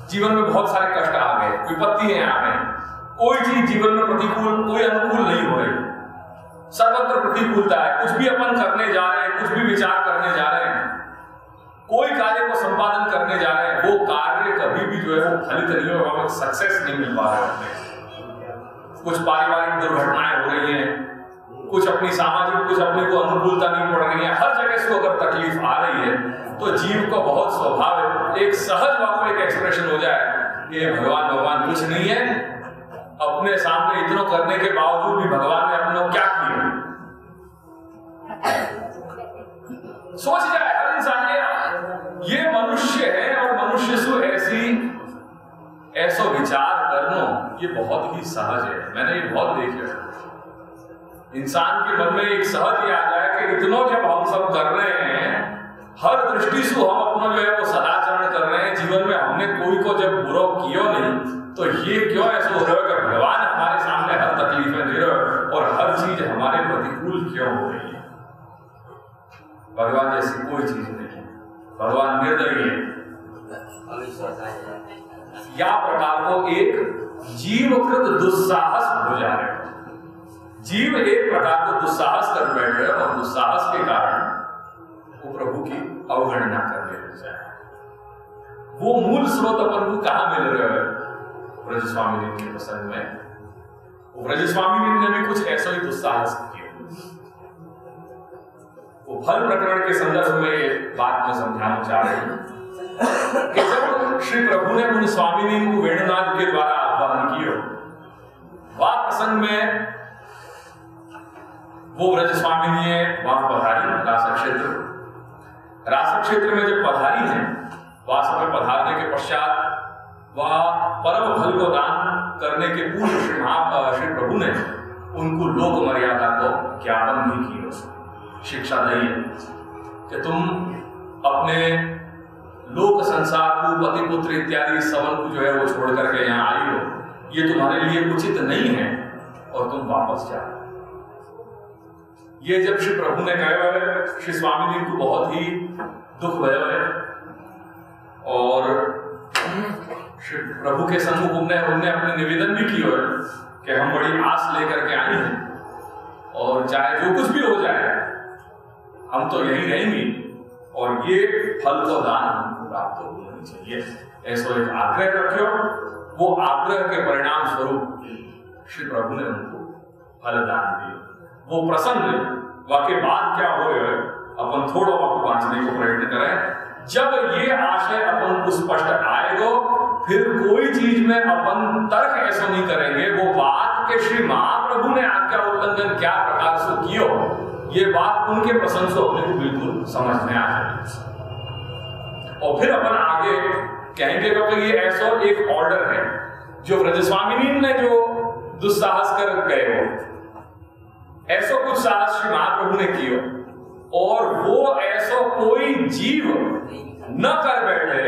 जीवन में बहुत सारे कष्ट आ गए, विपत्तियां आ गई, कोई चीज जीवन में प्रतिकूल कोई अनुकूल नहीं हो रही, सर्वत्र प्रतिकूलता है, कुछ भी अपन करने जा रहे हैं, कुछ भी विचार करने जा रहे हैं, कोई कार्य को संपादन करने जा रहे हैं, वो कार्य कभी भी जो है वो फलित नहीं हो, हमें सक्सेस नहीं मिल पा रहा है। कुछ पारिवारिक दुर्घटनाएं हो रही हैं, कुछ अपनी सामाजिक, कुछ अपने को अनुकूलता नहीं पड़ रही है, हर जगह से अगर तकलीफ आ रही है तो जीव को बहुत स्वभाव है, एक सहज वाक्य एक एक्सप्रेशन हो जाए कि भगवान कुछ नहीं है, अपने सामने इतना करने के बावजूद भी भगवान ने अपने क्या किया। सोच जाए हर इंसान ये मनुष्य है और मनुष्य से ऐसा विचार करना ये बहुत ही सहज है। मैंने ये बहुत देखा है, इंसान के मन में एक सहज ये आ जाए कि इतना जब हम सब कर रहे हैं, हर दृष्टि से हम अपना जो है वो सदाचरण कर रहे हैं, जीवन में हमने कोई को जब बुरा किया नहीं, तो ये क्यों ऐसा हो रहा है कि भगवान हमारे सामने हर तकलीफें दे रहे हैं और हर चीज हमारे प्रतिकूल क्यों हो रही है। भगवान जैसी कोई चीज नहीं है, भगवान निर्दयी है। या प्रकार को एक जीवकृत दुस्साहस हो जा रहे हैं, जीव एक प्रकार को दुस्साहस कर बैठे और दुस्साहस के कारण वो प्रभु की अवगणना करने लग जाए। वो मूल स्रोत अपन को कहां मिल रहे हैं? ब्रज स्वामी के प्रसंग में ब्रज स्वामी ने भी कुछ ऐसा ही दुस्साहस किया। वो फल प्रकरण के संदर्भ में ये बात मैं समझाना चाह रही हूं कि जब श्री प्रभु ने उन स्वामिनी को वेणुनाथ के द्वारा आह्वान किया, वह प्रसंग में वो ब्रज स्वामिनी है वहां पधारी रास क्षेत्र में जब पधारी है, वास में पधारने के पश्चात वह परम फल को दान करने के पूर्व श्री प्रभु ने उनको लोक मर्यादा को ज्ञापन भी किया, शिक्षा दी है कि तुम अपने लोक संसार को, पति पुत्र इत्यादि सबन को जो है वो छोड़ करके यहाँ आई हो, ये तुम्हारे लिए उचित नहीं है और तुम वापस जाओ। ये जब श्री प्रभु ने कहा है, श्री स्वामी जी को बहुत ही दुख भया है और श्री प्रभु के सम्मुख उन्होंने अपने निवेदन भी किया है कि हम बड़ी आस लेकर के आई हैं और चाहे जो कुछ भी हो जाए हम तो यहीं रहेंगे और ये फल को दान हमको प्राप्त होना चाहिए, ऐसा एक आग्रह रखियो। वो आग्रह के परिणाम स्वरूप श्री प्रभु ने उनको फल दान दिया। वो प्रसंग वाके बाद क्या हो रहा है अपन थोड़ा वक्त बांचने को प्रयत्न करें। जब ये आशय अपन को स्पष्ट आएगा, फिर कोई चीज में अपन तर्क ऐसा नहीं करेंगे, वो बात के श्री महाप्रभु ने आज्ञा उल्लंघन क्या प्रकार से किया, ये बात उनके प्रसंग से अपने को बिल्कुल समझ में आ जाए और फिर अपन आगे कहेंगे क्योंकि ये ऐसा एक ऑर्डर है जो ब्रजस्वामिनी ने जो दुस्साहस कर गए हो, ऐसा कुछ साहस श्री महाप्रभु ने किया और वो ऐसा कोई जीव न कर बैठे।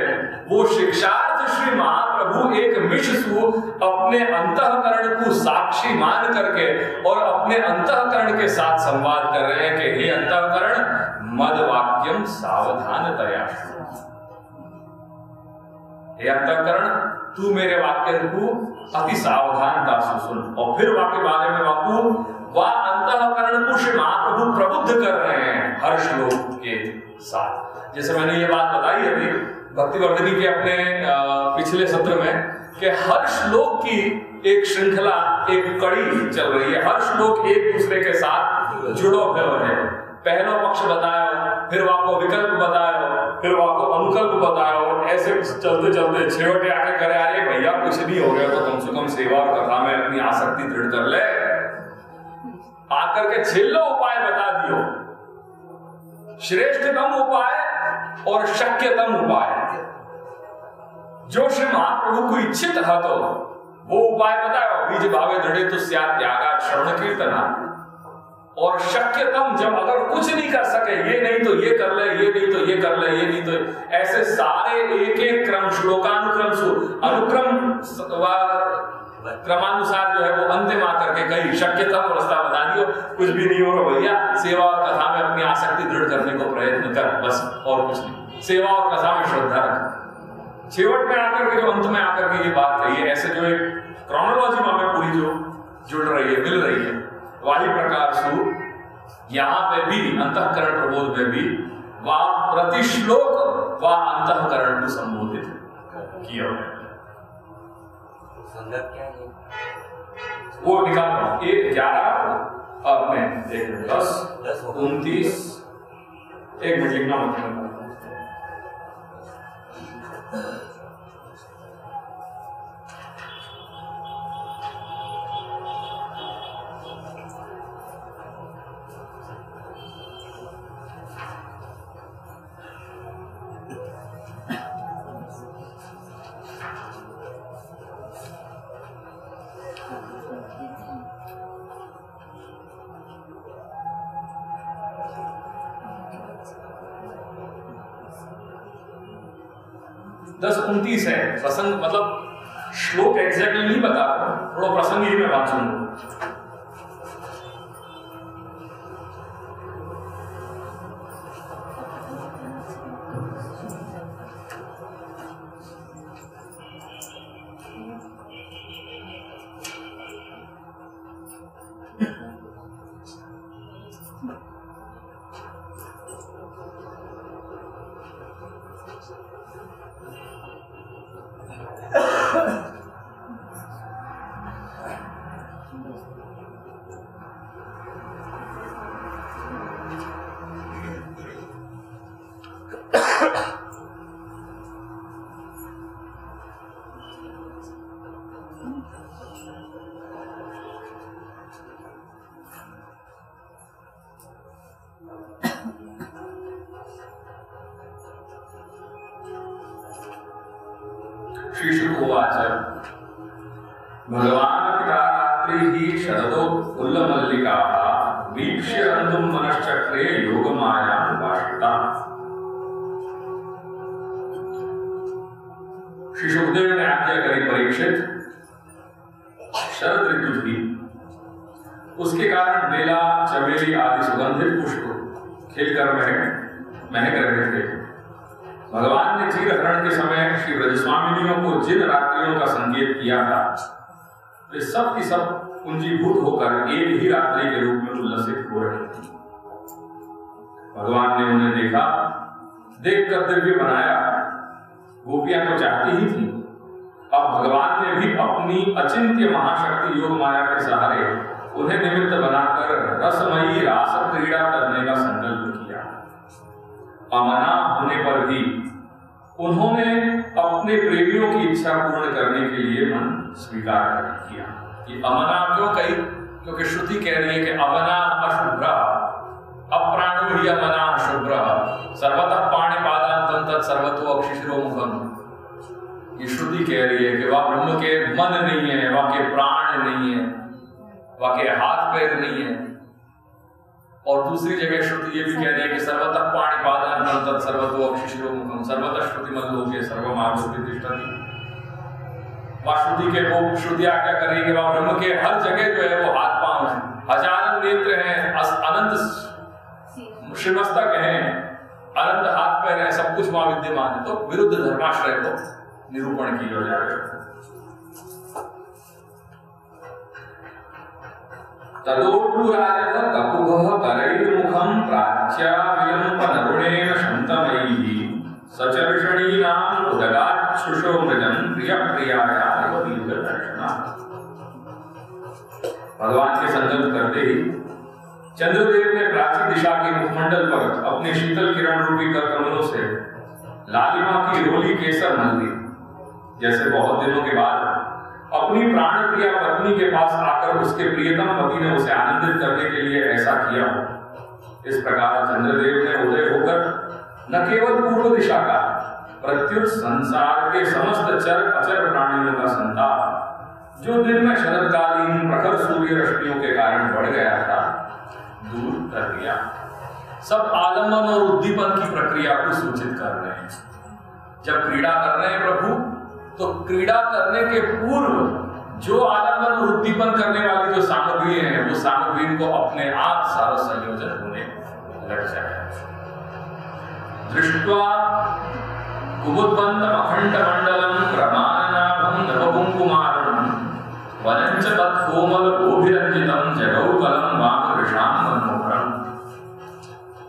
वो शिक्षार्थ श्री महाप्रभु एक मिशसु अपने अंतःकरण को साक्षी मान करके और अपने अंतःकरण के साथ संवाद कर रहे हैं कि हे अंतःकरण मद वाक्यम सावधानतया, हे अंतःकरण तू मेरे वाक्य को अति सावधानता से सुन। और फिर वाक्य बारे में वाकु वह अंतःकरण को श्री महाप्रभु प्रबुद्ध कर रहे हैं हर श्लोक के साथ। जैसे मैंने ये बात बताई अभी भक्तिवर्धिनी के अपने पिछले सत्र में कि हर श्लोक की एक श्रृंखला, एक कड़ी चल रही है, हर श्लोक एक दूसरे के साथ जुड़ो हुए है। पहला पक्ष बताया, फिर आपको विकल्प बताया, फिर आपको अनुकल्प बताया, ऐसे चलते चलते छेवटे आके करे अरे भैया कुछ नहीं हो गया तो कम से कम सेवा और कथा में अपनी आसक्ति दृढ़ कर ले। आकर के छेल्लो उपाय बता दियो, श्रेष्ठतम उपाय और शक्यतम उपाय जो श्री महाप्रभु को इच्छित है तो वो उपाय बताओ। बीज भावे दृढ़े तो स्यात् त्यागा श्रवण कीर्तना। और शक्यतम जब अगर कुछ नहीं कर सके, ये नहीं तो ये कर ले, ये नहीं तो ये कर ले, ये नहीं तो ऐसे सारे एक एक क्रम श्लोकानुक्रम अनुक्रम क्रमानुसार जो है वो अंतिम आकर के कई शक्यतम अवस्था बता दियो, कुछ भी नहीं हो रहा भैया, सेवा और कथा में अपनी आसक्ति दृढ़ करने को प्रयत्न कर, बस और कुछ नहीं। सेवा और कथा में श्रद्धा रख। छेवट में आकर के जो अंत में आकर के ये बात कही है, ऐसे जो एक क्रोनोलॉजी में पूरी जो जुड़ रही है, मिल रही है, वाही प्रकार से यहाँ पे भी अंतःकरण प्रबोध में भी वह प्रतिश्लोक व अंतःकरण को संबोधित किया है। संदर्भ क्या है? वो निकाल रहा हूं, 11 और मैं 10 29 एक मिनट लिखना मतलब 10:29 है। प्रसंग मतलब श्लोक एग्जैक्टली नहीं बता रहा, थोड़ा प्रसंग ही में बात सुनो। श्रीशुकोवाच भगवान् पिता रात्रिः शरदो फुल्लमल्लिकाः वीक्ष्य रन्तुं मनश्चक्रे योगमायां उपाश्रिताः। श्री सुखदेव ने आज्ञा करी परीक्षित, शरद ऋतु थी, उसके कारण बेला चमेली आदि सुगंधित पुष्प खिलकर महक रहे थे। भगवान ने चीर हरण के समय श्री ब्रजस्वामिनियों को जिन रात्रियों का संकेत किया था, वे सब की सब पूंजीभूत होकर एक ही रात्रि के रूप में उल्लसित हो रही थी। भगवान ने उन्हें देखा, देखकर दिव्य बनाया। गोपियां तो चाहती ही थी, अब भगवान ने भी अपनी अचिंत्य महाशक्ति योग माया के सहारे उन्हें निमित्त बनाकर रसमयी रास क्रीड़ा करने का संकल्प किया। अमना होने पर भी उन्होंने अपने प्रेमियों की इच्छा पूर्ण करने के लिए मन स्वीकार किया। ये अमना क्यों कही? क्योंकि श्रुति कह रही है कि अमना अशुभ्र अप्राणो ही अमना शुभ्र सर्वतः पाणिपादांतं तत् सर्वतो अक्षिशिरो मुखम। ये श्रुति कह रही है कि वह ब्रह्म के मन नहीं है, वह के प्राण नहीं है, वह के हाथ पैर नहीं है। और दूसरी जगह श्रुति ये भी कह रही है कि सर्वतः पाणिपादांतं तत् सर्वतो अक्षिशिरो मुखम सर्वतः श्रुतिमल्लोके सर्वमार्गोऽपि तिष्ठति। वह श्रुति के वो श्रुति आज्ञा कर रही है कि वह ब्रह्म के हर जगह जो है वो हाथ पांव है, हजारों नेत्र हैं, अनंत श्रीमस्तक हैं, अनंत हाथ पैर हैं, सब कुछ वहां विद्यमान है। तो विरुद्ध धर्माश्रय को निरूपण किया जाएगा। तदोर्पुराजः ककुभः करैर्मुखं प्राच्या विलम्बनरुणेन शन्तमैः सचर्षणीनाम् उदगाच्छुषो मृजन् प्रियप्रियाया दीर्घदर्शना। भगवान के संकल्प करते ही चंद्रदेव ने प्राची दिशा के मुखमंडल पर अपने शीतल किरण रूपी करकमलों से लालिमा की रोली केसर मल दी। जैसे बहुत दिनों के बाद अपनी प्राण प्रिया पत्नी के पास आकर उसके प्रियतम पति ने उसे आनंदित करने के लिए ऐसा किया हो, इस प्रकार चंद्रदेव ने उदय होकर न केवल पूर्व दिशा का प्रत्युत संसार के समस्त चर अचर प्राणियों का संताप जो दिन में शरदकालीन प्रखर सूर्य रश्मियों के कारण बढ़ गया था, दूर कर दिया। सब आलम्बन और उद्दीपन की प्रक्रिया को सूचित कर रहे हैं। जब क्रीड़ा कर रहे हैं प्रभु, तो क्रीड़ा करने के पूर्व जो आलिंगन और उद्दीपन करने वाली जो सामग्री है वो सामग्री को अपने आप सारा संयोजन होने लग जाए। दृष्ट्वा कुमुद्बन्धं अखंड मंडलम प्रमाणनाभं नवकुंकुमारं वनंच तत्कोमल गोभिरंजितम जगौकलम वामकृशां मनोहरम।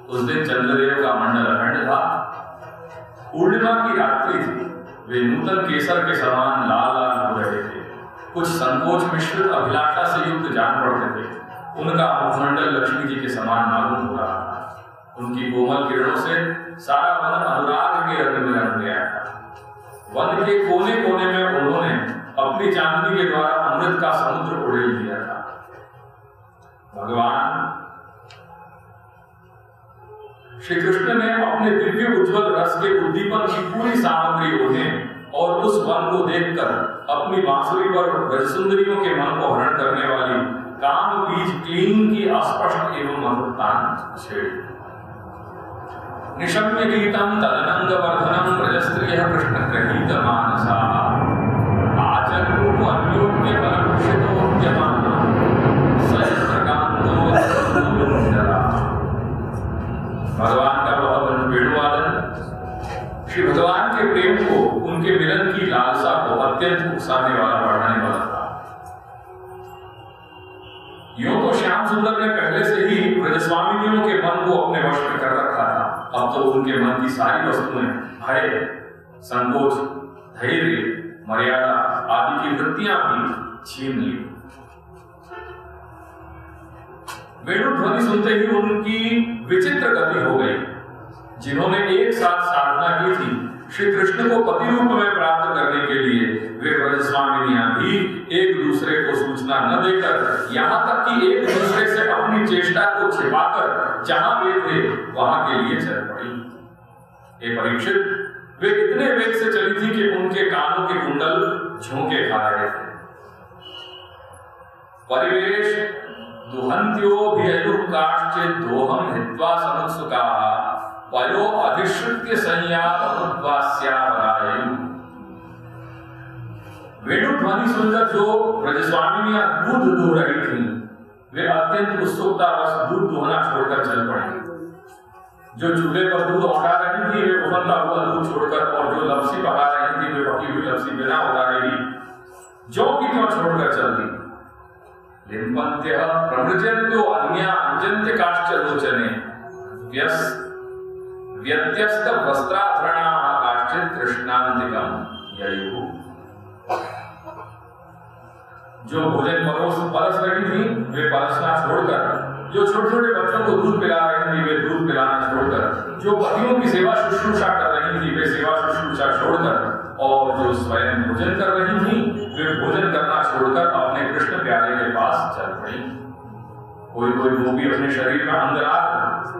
उस दिन चंद्रदेव का मंडल अखंड था, पूर्णिमा की रात्रि थी, वे नूतन केसर के समान लाल लाल हो रहे थे, कुछ संकोच मिश्रित अभिलाषा से युक्त जान पड़ते थे। उनका मुखमंडल लक्ष्मी जी के समान मालूम हो रहा था। उनकी कोमल किरणों से सारा वन अनुराग के रंग में रंग गया था। वन के कोने कोने में उन्होंने अपनी चांदनी के द्वारा अमृत का समुद्र उड़ेल दिया था। भगवान श्री कृष्ण ने अपने दिव्य उज्ज्वल रस के उद्दीपन की पूरी सामग्री ओढ़े और उस वन को देखकर अपनी बांसुरी पर ब्रजसुंदरियों के मन को हरण करने वाली काम बीज क्लीन की अस्पष्ट एवं मधुर तान छेड़ी। निशम्य गीतम तदनंग वर्धनम ब्रजस्त्रियः कृष्ण गृहीत मानसाः आचक्रुः अन्योन्य बलभूषितोद्यमाः सहस्रकान्तो वसन्तोऽनुन्दरा। भगवान का वह वेणुवादन श्री भगवान के प्रेम को, उनके मिलन की लालसा को अत्यंत उकसाने वाला, बढ़ाने वाला था। यूं तो श्याम सुंदर ने पहले से ही ब्रजस्वामिनियों के मन को अपने वश में कर रखा था। अब तो उनके मन की सारी वस्तुएं भय, संकोच, धैर्य, मर्यादा आदि की वृत्तियां भी छीन ली। वेणु ध्वनि सुनते ही उनकी विचित्र गति हो गई। जिन्होंने एक साथ साधना की थी श्री कृष्ण को पति रूप में प्राप्त करने के लिए, वे ब्रजस्वामिनियां भी एक दूसरे को सूचना न देकर, यहाँ तक कि एक दूसरे से अपनी चेष्टा को छिपाकर जहां वे थे वहां के लिए चल पड़ी। ये परीक्षित, वे इतने वेग से चली थी कि उनके कानों के कुंडल झोंके खा रहे थे। परिवेश दुहन्त्योऽभिययुः काश्चित् दोहं हित्वा समुत्सुकाः पयो अधिश्रुत्य संयापमुद्वास्यावराययुः। वेणु ध्वनि सुनकर जो ब्रजस्वामिनियां दूध दुह रही थी, वे अत्यंत उत्सुकतावश दूध दुहना छोड़कर चल पड़ी। जो चूल्हे पर दूध उठा रही थी, वे उबलता हुआ दूध छोड़कर, और जो लपसी पका रही थी, वे पकी हुई लपसी बिना उतारे ही जो की त्यों छोड़कर चल दी। लिम्पन्त्यः प्रमृजन्तो अन्या अंजन्त्य काश्चलोचने व्यत्यस्त वस्त्राभरणाः काश्चित् कृष्णान्तिकं ययुः। जो भोजन परस रही थी, वे परसना छोड़कर, जो छोटे छोटे बच्चों को दूध पिला रही थी, वे दूध पिलाना छोड़कर, जो पतियों की सेवा शुश्रूषा कर रही थी, वे सेवा शुश्रूषा छोड़कर, और जो स्वयं भोजन कर रही थी, वे भोजन करना छोड़कर अपने कृष्ण प्यारे के पास चल पड़ी। कोई कोई गोपी अपने शरीर में अंगराग,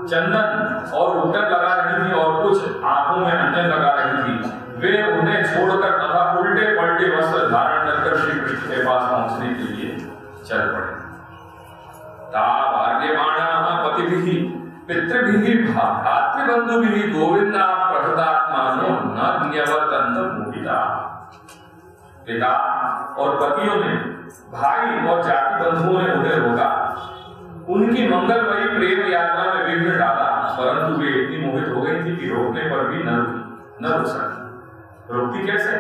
चंदन और उत्तर लगा रही थी, और कुछ आंखों में अंजन लगा रही थी। वे उन्हें छोड़कर तथा उल्टे पलटे वस्त्र धारण कर श्री कृष्ण के पास पहुंचने के लिए चल पड़े। तावार्यमाणाः पतिभिः पितृभिः भ्रातृबन्धुभिः गोविन्दा प्रहृतात्मानो न न्यवर्तन्त मोहिताः। पिता और पतियों ने, भाई और जाति बंधुओं ने उन्हें रोका, उनकी मंगलमयी प्रेम यात्रा में विघ्न डाला, परंतु वे इतनी मोहित हो गई थी कि रोकने पर भी न रुक सकी। रोकती कैसे?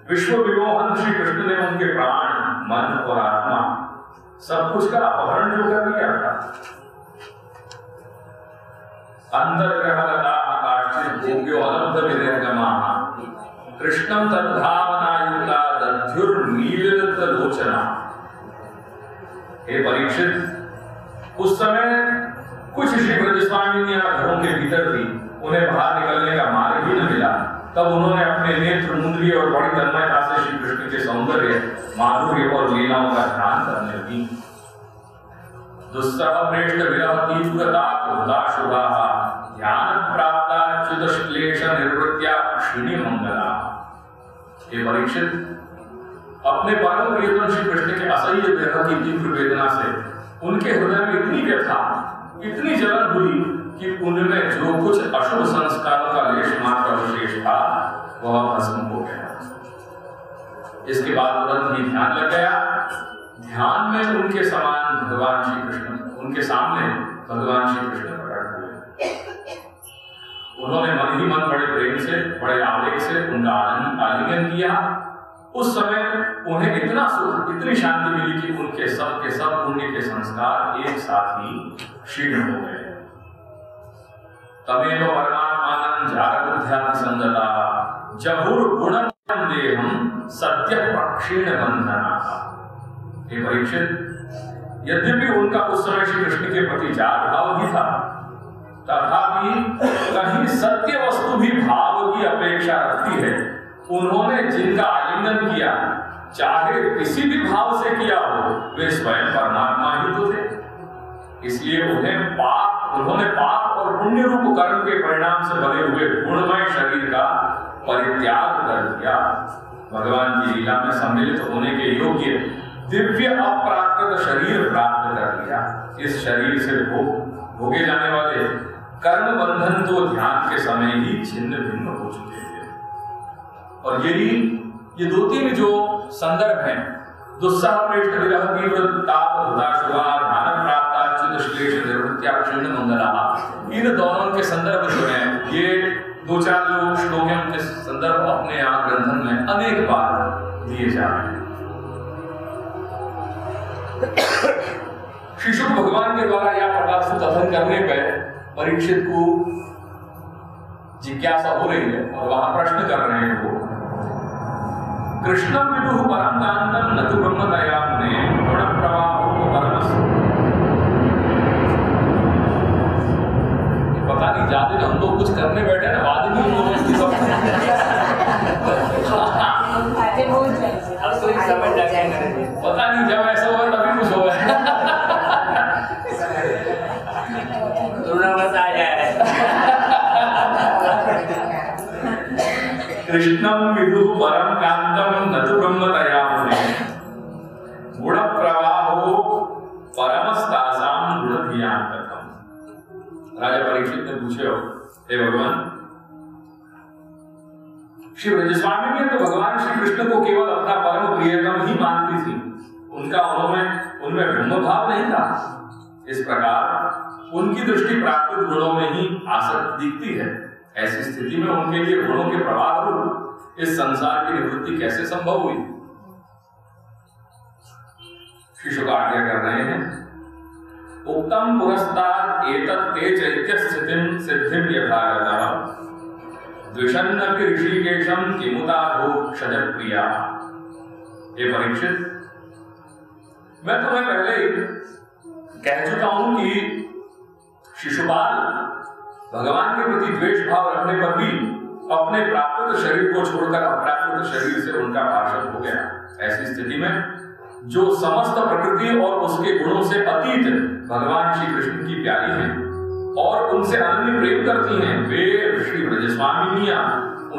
विश्व विमोहन श्री कृष्ण ने उनके प्राण, मन और आत्मा सब कुछ का अपहरण जो कर लिया था। अंतर्ग्रहगताः काश्चित् भोग्यो अलब्ध विनिर्गमाः कृष्णं तद्भावनायुक्ता दध्युर्मीलितलोचना। हे परीक्षित, उस समय कुछ श्री ब्रजस्वामिनियां घरों के भीतर थी, उन्हें बाहर निकलने का मार्ग ही न मिला। तब उन्होंने अपने नेत्र मुंदरी और बड़ी तन्मयता से श्री कृष्ण के सौंदर्य, माधुर्य और लीलाओं का ध्यान करने लगी। दुस्सह प्रेष्ठ विरह तीव्रता क्रोधा शुभाः ध्यान प्राप्ता च्युत क्लेश निर्वृत्या क्षीणी मंगला। ये परीक्षित, अपने परम प्रियतम श्री कृष्ण के असह्य विरह की तीव्र वेदना से उनके हृदय में इतनी व्यथा, इतनी जलन हुई कि उनमें जो कुछ अशुभ संस्कारों का लेश मात्र अवशेष था, वह भस्म हो गया। इसके बाद तुरंत ही ध्यान लग गया। ध्यान में उनके समान भगवान श्री कृष्ण, उनके सामने भगवान श्री कृष्ण प्रकट हुए। उन्होंने मन ही मन बड़े प्रेम से, बड़े आवेग से उनका आलिंगन किया। उस समय उन्हें इतना सुख, इतनी शांति मिली कि उनके सब के सब पुण्य के संस्कार एक साथ ही क्षीण हो गए। तमेव परमात्मानं जागरुध्यात्म संगता जहुर गुणं देहं सत्य प्रक्षीण बंधना। हे परीक्षित, यद्यपि उनका उस समय श्री कृष्ण के प्रति जाग भाव भी था, तथापि कहीं सत्य वस्तु भी भाव की अपेक्षा रखती है। उन्होंने जिनका आलिंगन किया, चाहे किसी भी भाव से किया हो, वे स्वयं परमात्मा ही तो थे। इसलिए उन्होंने पाप और पुण्य रूप कर्म के परिणाम से बने हुए गुणमय शरीर का परित्याग कर दिया। भगवान की लीला में सम्मिलित होने के योग्य दिव्य अप्राकृत शरीर प्राप्त कर लिया। इस शरीर से भोगे जाने वाले कर्म बंधन तो ध्यान के समय ही छिन्न भिन्न हो चुके थे। और ये दो तीन जो संदर्भ हैं, दुस्सह प्रेष्ठ विरह तीव्र ताप हुताशुभा ध्यान प्राप्ता च्युत श्लेष निर्वृत्या क्षीण मंगला, इन दोनों के संदर्भ जो हैं, ये 2-4 जो श्लोक हैं उनके संदर्भ अपने यहाँ ग्रंथन में अनेक बार दिए जा रहे हैं। श्री शुक भगवान के द्वारा यह प्रकाश कथन करने पर परीक्षित को जिज्ञासा हो रही है और वहां प्रश्न कर रहे हैं वो, कृष्णम विदुः परम कांतम न तु ब्रह्मतया मुने गुण प्रवाहो परमस्। पता नहीं ज्यादा हम लोग कुछ करने बैठे ना, बाद में पता नहीं जब ऐसा हुआ तभी कुछ हुआ है। कृष्णम विदुः परम कांतम न तु ब्रह्मतया मुने गुण प्रवाहो परमस्तासाम गुण धियान कथम। राजा परीक्षित ने पूछे, हे भगवान, श्री ब्रजस्वामी ने तो भगवान श्री कृष्ण को केवल अपना परम प्रियतम ही मानती थी, उनका उनमें ब्रह्म भाव नहीं था। इस प्रकार उनकी दृष्टि प्राकृत गुणों में ही आसक्त दिखती है। ऐसी स्थिति में उनके लिए गुणों के प्रवाह रूप इस संसार की निवृत्ति कैसे संभव हुई? शिशु आज्ञा कर रहे हैं, उत्तम पुरस्ताद एतत् ते चैत्य स्थितिं सिद्धिं यथागतः द्विषन्नपि ऋषिकेशं किमुताधो क्षजप्रिया। हे परीक्षित, मैं तुम्हें पहले ही कह चुका हूं कि शिशुपाल भगवान के प्रति द्वेष भाव रखने पर भी अपने प्राकृत शरीर को छोड़कर अप्राकृत शरीर से उनका पार्षद हो गया। ऐसी स्थिति में जो समस्त प्रकृति और उसके गुणों से अतीत भगवान श्री कृष्ण की प्यारी हैं और उनसे अनन्य प्रेम करती हैं, वे श्री ब्रजस्वामिनियां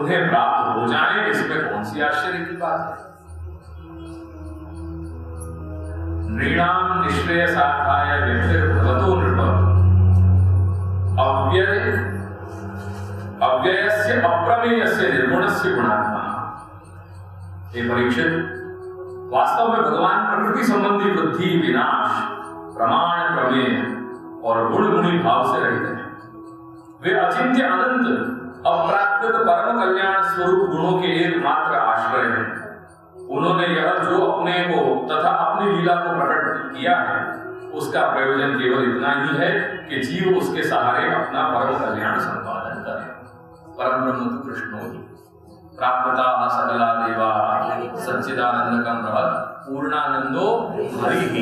उन्हें प्राप्त हो जाएं, इसमें कौन सी आश्चर्य की बात है? नृणाम निःश्रेयसार्थाय व्यक्तिर्भवतो नृप अव्ययस्य अप्रमेयस्य निर्गुणस्य गुणात्मा। हे परीक्षित, वास्तव में भगवान प्रकृति संबंधी वृद्धि, विनाश, प्रमाण, प्रमेय और गुण गुणी भाव से रहित हैं। वे अचिंत्य अनंत अप्राकृत परम कल्याण स्वरूप गुणों के एकमात्र आश्रय हैं। उन्होंने यह जो अपने को तथा अपनी लीला को प्रकट किया है, उसका प्रयोजन केवल इतना ही है कि जीव उसके सहारे अपना परम कल्याण संपादन करे। परम ब्रह्म तो कृष्णो ही प्राप्ता सकला देवा सच्चिदानंदकं बृहत् पूर्णानंदो हरिः।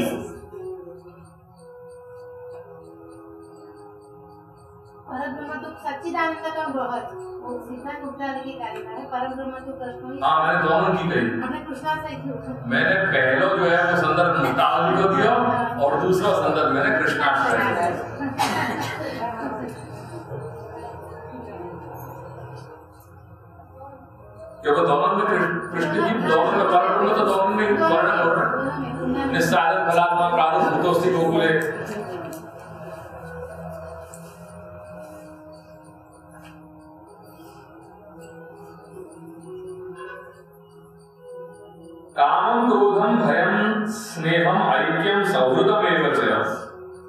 परम ब्रह्म तो सच्चिदानंदकं बृहत्, वो सिद्धांत उपचार की तारीफ है। परम ब्रह्म तो कृष्ण। हाँ, मैंने दोनों की कही। हमने कृष्णा से की। मैंने पहला जो है वो संदर्भ मुक्तावली को दिया और दूसरा संदर्भ मैंने कृष्णाष्टमी। क्योंकि दोनों में कृष्ण की, दोनों में परम ब्रह्म तो दोनों में वर्णन हो रहा है। निस्साधन फलात्मा प्रारब्ध भूतोस्ति गोकुले। कामं क्रोधं भयं स्नेहं ऐक्यं सौहृदमेव च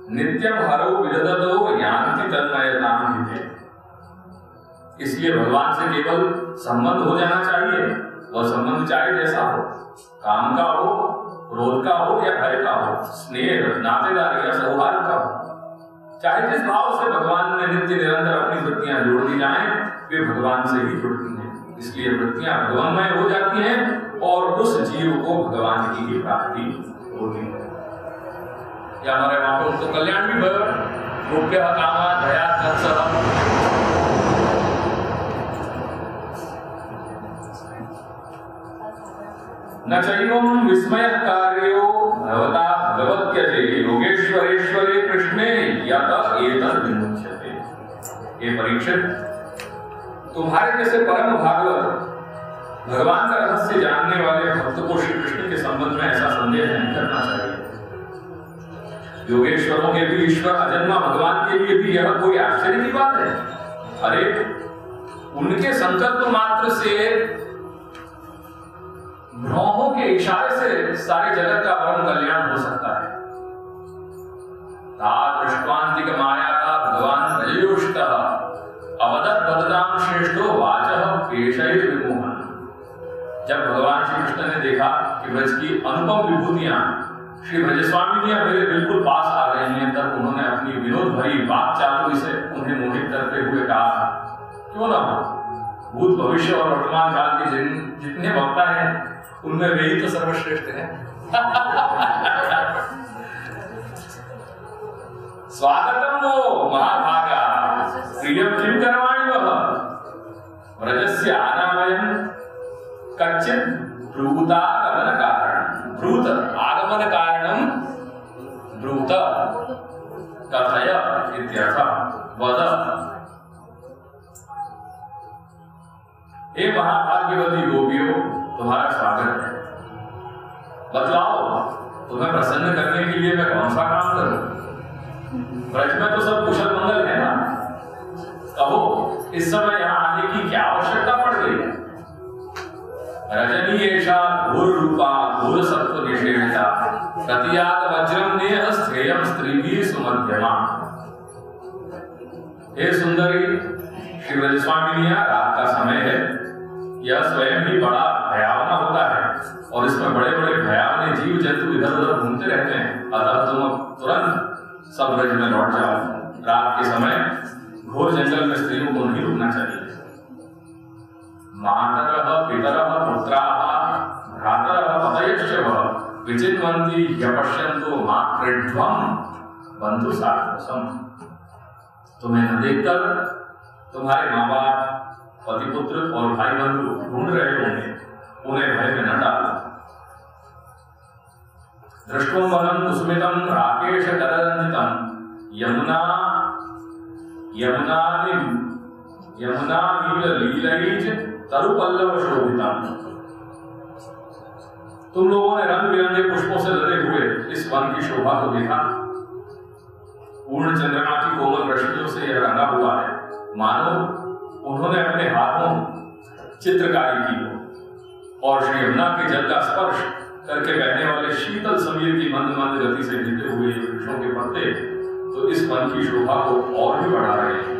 नित्यं हरौ विदधतो यान्ति तन्मयतां हिते। इसलिए भगवान से केवल संबंध हो जाना चाहिए, वह संबंध चाहे जैसा हो, काम का हो, क्रोध का हो या भय का हो, स्नेह नातेदारी या सौहार्द का हो, चाहे जिस भाव से भगवान में नित्य निरंतर अपनी वृत्तियां जोड़ दी जाएं, वे भगवान से ही जुड़ती हैं। इसलिए वृत्तियां भगवानमय हो जाती हैं और उस जीव को भगवान की ही प्राप्ति होती है। या हमारे वहां पर तो कल्याण भी गोप्य कामा दया तत्सव न चैवं विस्मय कार्यो भवता भगवत्यते योगेश्वरेश्वरे कृष्णे यत एतद् विमुच्यते। ये परीक्षित, तुम्हारे जैसे परम भागवत भगवान का रहस्य जानने वाले भक्त को श्री कृष्ण के संबंध में ऐसा संदेह नहीं करना चाहिए। योगेश्वरों के भी ईश्वर अजन्मा भगवान के लिए भी यह कोई आश्चर्य की बात है? अरे उनके संकल्प मात्र से, भ्रमों के इशारे से सारे जगत का परम कल्याण हो सकता है। दृष्टांतिक माया का भगवान भजयोष्टः अवदत् वदतां श्रेष्ठो वाचः पेशैर विमोहन। जब भगवान श्री कृष्ण ने देखा कि ब्रज की अनुपम विभूतियां श्री ब्रजस्वामिनियां मेरे बिल्कुल पास आ रही हैं, तब उन्होंने अपनी विनोद भरी बात चातुरी से उन्हें मोहित करते हुए कहा, क्यों ना हो, भूत भविष्य और वर्तमान काल के जितने वक्ता हैं उनमें वे ही तो सर्वश्रेष्ठ हैं। स्वागतम वो महाभागा प्रियम किम करवाणि वह व्रजस्य आनामयम कच्चित् ब्रूतागमन कारणं ब्रूत आगमन कारणं ब्रूत कथय इत्यर्थः वद। हे महाभाग्यवती गोपियों, तुम्हारा स्वागत है। बतलाओ, तुम्हें प्रसन्न करने के लिए मैं कौन सा काम करूं? ब्रज में तो सब कुशल मंगल है ना? कहो, इस समय यहाँ आने की क्या आवश्यकता पड़ गई है? रजनी एषा घोर रूपा घोर सत्व निषेविता प्रतियात वज्रम नेह स्थेयम स्त्रीभिः सुमध्यमा। हे सुंदरी श्री ब्रजस्वामिनियां, रात का समय है, यह स्वयं ही बड़ा भयावना होता है और इसमें बड़े बड़े भयावने जीव जंतु इधर उधर घूमते रहते हैं। अतः तुम तुरंत सब ब्रज में लौट जाओ। रात के समय घोर जंगल में स्त्रियों को नहीं रुकना चाहिए। मातरः पितरः पुत्राः भ्रातरः पतयश्च वः विचिन्वन्ति यपश्यन्तो मा क्रीड्वं बन्धु सार्थसम्। तुम्हें न देखकर तुम्हारे माँ बाप, पति पुत्र और भाई बंधु ढूंढ रहे होंगे, उन्हें भय में न डालो। दृष्टुम वनं कुसुमितं राकेश कररंजितं यमुना नीलैज तरुपल्लव शोभितं। तुम लोगों ने रंग बिरंगे पुष्पों से लदे हुए इस वन की शोभा को देखा। पूर्ण चंद्रमा की कोमल रश्मियों से यह रंगा हुआ है, मानो उन्होंने अपने हाथों चित्रकारी की हो और श्री यमुना के जल का स्पर्श करके बहने वाले शीतल समीर की मंद मंद गति से गिरते हुए वृक्षों के पत्ते तो इस वन की शोभा को और भी बढ़ा रहे हैं।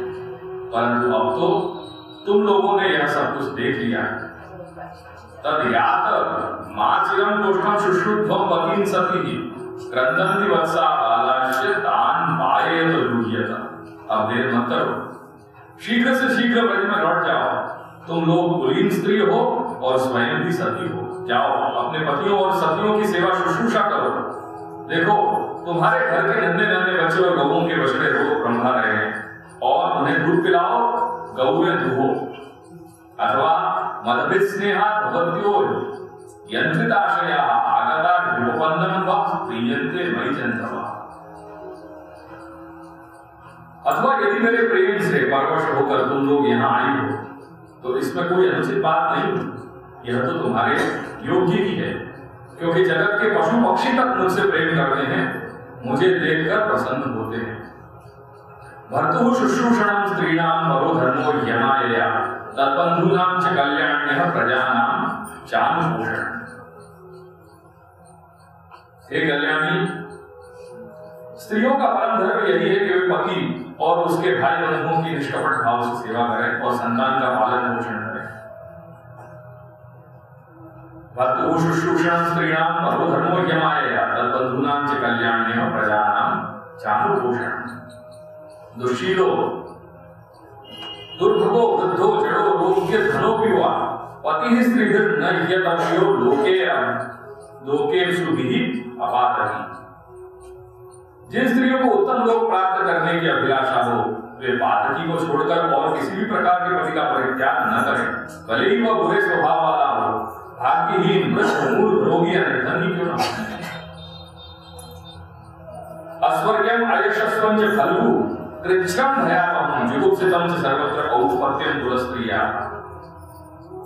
परंतु अब तो तुम लोगों ने यह सब कुछ देख लिया है। तद यात माचिरम कोष्ठम शुश्रुत्वम पतिं सती क्रंदन्ति वत्सा बालाश्च तान पायेत लुह्यत। अब देर मत करो, शीघ्र से शीघ्र ब्रज में लौट जाओ। तुम लोग कुलीन स्त्री हो और स्वयं भी सती हो। जाओ, अपने पतियों और सतियों की सेवा शुश्रूषा करो। देखो, तुम्हारे घर के नन्हे नन्हे बच्चे और गौओं के बछड़े रो रंभा रहे हैं और उन्हें दूध पिलाओ, गौएं दुहो। अथवा मदभिः स्नेहात् भवत्यो यंत्रिताशया आगता विलोपन्नं वक् प्रीयन्ते मयि चन्द्रमा। अथवा यदि मेरे प्रेम से परवश होकर तुम लोग यहाँ आई हो तो इसमें कोई अनुचित बात नहीं। यह तो तुम्हारे योग्य ही है, क्योंकि जगत के पशु पक्षी तक मुझसे प्रेम करते हैं, मुझे देखकर प्रसन्न होते हैं। भर्तुः शुश्रूषणं स्त्रीणां परो धर्मो यमायया तद्बन्धूनां च कल्याण्यः प्रजानां चानुपोषणम्। हे कल्याणी, स्त्रियों का परम धर्म यही है कि वे पति और उसके भाई बंधुओं की निष्कपट भाव से सेवा करें और संतान का पालन पोषण करें। शुश्रूषण स्त्रीणाम परो धर्मो यमाया तद्बंधूनां च कल्याण्य प्रजानां चानुपोषण। दुशीलो दुर्भगो वृद्धो जड़ो रोग्य धनो विवा पति स्त्रीधर न यतव्यो लोके सुभिः अपातहि। जिन स्त्रियों को उत्तम लोक प्राप्त करने की अभिलाषा हो वे पातकी को छोड़कर और किसी भी प्रकार के पति का परित्याग न करें, भले ही वह बुरे स्वभाव वाला हो, भाग्यहीन, वृद्ध, मूर्ख, रोगी या निर्धन ही क्यों न हो। अस्वर्ग्यम अयशस्वं च फलु कृच्छ्रम भयावहं जुगुप्सितं च सर्वत्र औत्पत्यं कुलस्त्रिया।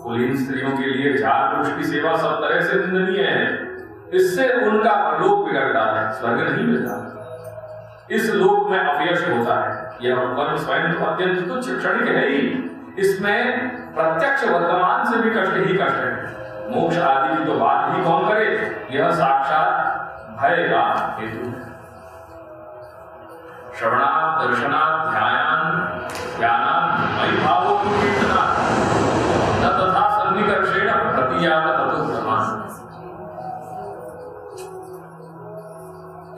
कुलीन स्त्रियों के लिए चार पुरुष की सेवा सब तरह से निंदनीय है। इससे उनका परलोक बिगड़ता है, स्वर्ग नहीं मिलता। इस लोक में अपयश होता है। यह कर्म स्वयं तो अत्यंत तुच्छ क्षणिक है ही, इसमें प्रत्यक्ष वर्तमान से भी कष्ट ही कष्ट है। मोक्ष आदि की तो बात ही कौन करे, यह साक्षात भय का हेतु है। श्रवणात् दर्शनात् ध्यानात् मयि भावो कीर्तनात् न तथा सन्निकर्षेण प्रतियात ततो ब्रह्मान्।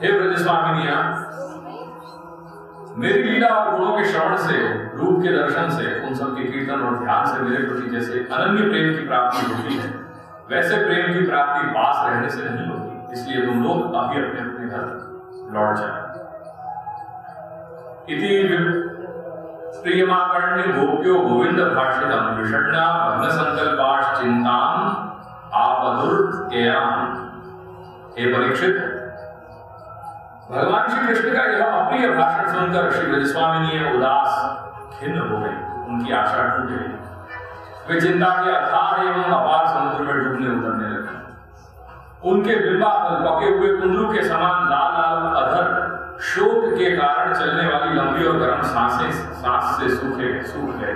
हे ब्रज स्वामिनियां, मेरी लीला और गुणों के श्रवण से, रूप के दर्शन से, उन सब के कीर्तन और ध्यान से मेरे प्रति जैसे अनन्य प्रेम की प्राप्ति होती है, वैसे प्रेम की प्राप्ति पास रहने से नहीं होती। इसलिए तुम लोग अभी अपने अपने घर लौट जाए। इति प्रियमाकर्ण्य गोप्यो गोविंद भाषितम विषण्णा भग्न संकल्पाश्च चिंताम आपदुर्त्ययाम। हे परीक्षित, भगवान श्री कृष्ण का यह अप्रिय भाषण सुनकर श्री ब्रजस्वामिनी उदास खिन्न हो गई, उनकी आशा टूट गई। वे चिंता के अथाह एवं अपार समुद्र में डूबने उतरने लगे। उनके बिंबाफल पके हुए कुंदरू के समान लाल लाल अधर शोक के कारण चलने वाली लंबी और गर्म सांस से सूख गए।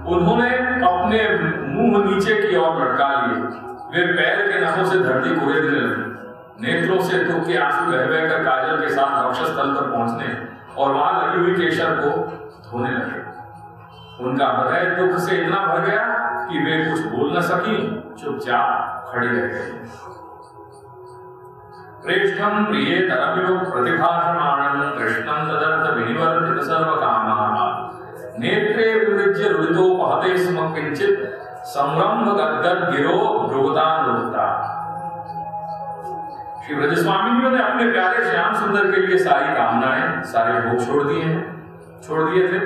उन्होंने अपने मुंह नीचे की ओर लटका लिए। वे पैर के नखों से धरती कुरेदने लगे। नेत्रों से दुख के आंसू बह बहकर काजल के साथ वक्षस्थल पर पहुंचने और वहां लगी हुई केशर को धोने लगे। उनका हृदय दुख से इतना भर गया कि वे कुछ बोल न सकी, चुपचाप खड़ी रह गई। प्रेष्ठम प्रिये तरमिव प्रतिभाषमाणं कृष्णं तदर्थ विनिवर्तित सर्वकामाः नेत्रे विवृज्य रुदितोपहते स्म किंचित संरंभ गद्गद गिरो भ्रुवतानुरुक्ता। श्री ब्रजस्वामिनियों ने अपने प्यारे श्याम सुंदर के लिए सारी कामनाएं, सारे भोग छोड़ दिए थे।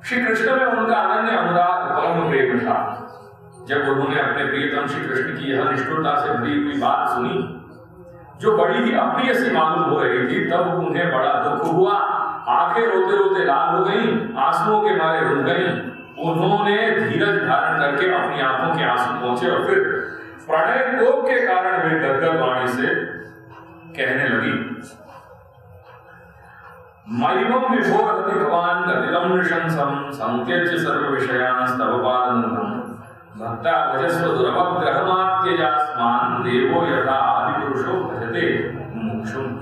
श्री कृष्ण में उनका अनन्य अनुराग, परम प्रेम था। जब उन्होंने अपने प्रियतम श्री कृष्ण की यह निष्ठुरता से भरी हुई बात सुनी, जो बड़ी ही अप्रिय सी मालूम हो रही थी, तब उन्हें बड़ा दुख हुआ। आंखें रोते रोते लाल हो गईं, आंसुओं के मारे रुक गईं। उन्होंने धीरज धारण करके अपनी आंखों के आंसू पोंछे और फिर प्रणय कोप के कारण वे गदगद वाणी से कहने लगी, मयिवं विभोरहति भवान् गतितं नृशंसं संत्यज्य सर्व विषयान् तव पादमूलम् भक्ता भजस्व दुर्भग्रहमात्यजास्मान् देवो यथा आदिपुरुषो भजते मुमुक्षुम्।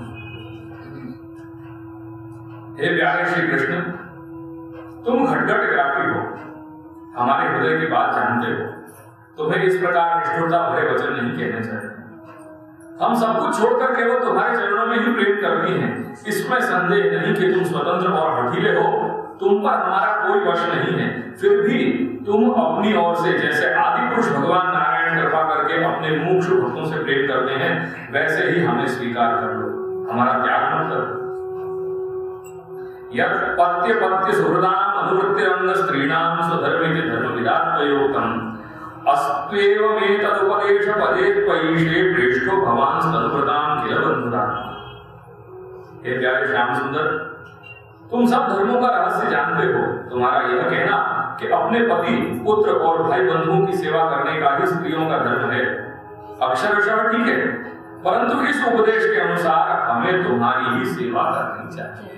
हे प्यारे श्री कृष्ण, तुम घटघट व्यापी हो, हमारे हृदय की बात जानते हो। तुम्हें इस प्रकार निष्ठुरता भरे वचन नहीं कहने चाहिए। हम सब कुछ छोड़कर केवल तुम्हारे चरणों में ही प्रेम करती हैं। इसमें संदेह नहीं कि तुम स्वतंत्र और हठीले हो, तुम पर हमारा कोई वश नहीं है। फिर भी तुम अपनी ओर से जैसे आदि पुरुष भगवान नारायण कृपा करके अपने मुमुक्षु भक्तों से प्रेम करते हैं, वैसे ही हमें स्वीकार कर लो, हमारा त्याग मत करो। यत् पत्य पत्य सुहृदाम अनुवृत्ति अंग स्त्रीणाम स्वधर्मिति धर्मविदात्मयोक्तम् अस्त्वेवमेतदुपदेश पदे त्वयीशे प्रेष्ठो भवान् स्तनुव्रतां किल बन्धुरान्। हे प्यारे श्याम सुंदर, तुम सब धर्मों का रहस्य जानते हो। तुम्हारा यह कहना कि अपने पति, पुत्र और भाई बंधुओं की सेवा करने का ही स्त्रियों का धर्म है, अक्षरशः ठीक है, परंतु इस उपदेश के अनुसार हमें तुम्हारी ही सेवा करनी चाहिए।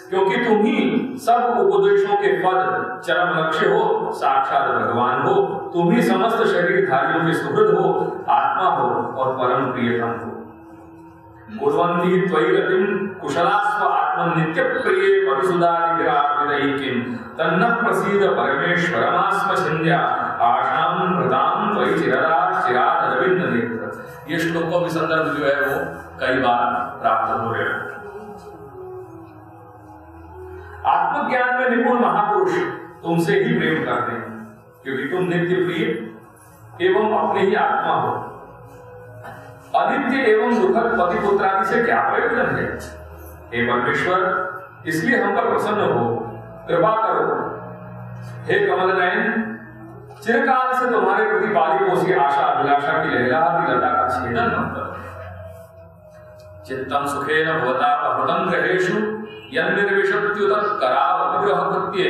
क्योंकि तुम ही सब उपदेशों के पद चरम लक्ष्य हो, साक्षात भगवान हो। तुम ही समस्त शरीरधारियों के सुहृद हो, आत्मा हो और परम प्रियतम हो। कुर्वन्ति त्वयि रतिं कुशलास्व आत्मन् नित्यप्रिये वसुधादिभिरार्पितैकिं तन्नः प्रसीद परमेश्वरमास्म छिन्द्या आशां प्रदां त्वयि चिराद अरविंद नेत्र। ये श्लोक का भी संदर्भ जो है वो कई बार प्राप्त हो रहे हैं। आत्मज्ञान में निपुण महापुरुष तुमसे ही प्रेम करते हैं, क्योंकि तुम नित्य प्रिय एवं अपने ही आत्मा हो। अनित्य एवं दुखद पति पुत्रादि से क्या प्रयोजन है? हे परमेश्वर, इसलिए हम पर प्रसन्न हो, कृपा करो। हे कमल नयन, चिरकाल से तुम्हारे प्रति पाली पोसी आशा अभिलाषा की लहलाहती लता का छेदन मत करो। चित्तम सुखेन भवता पहृतं ग्रहेषु यन्निर्विशत्युत कराव विग्रह कृत्ये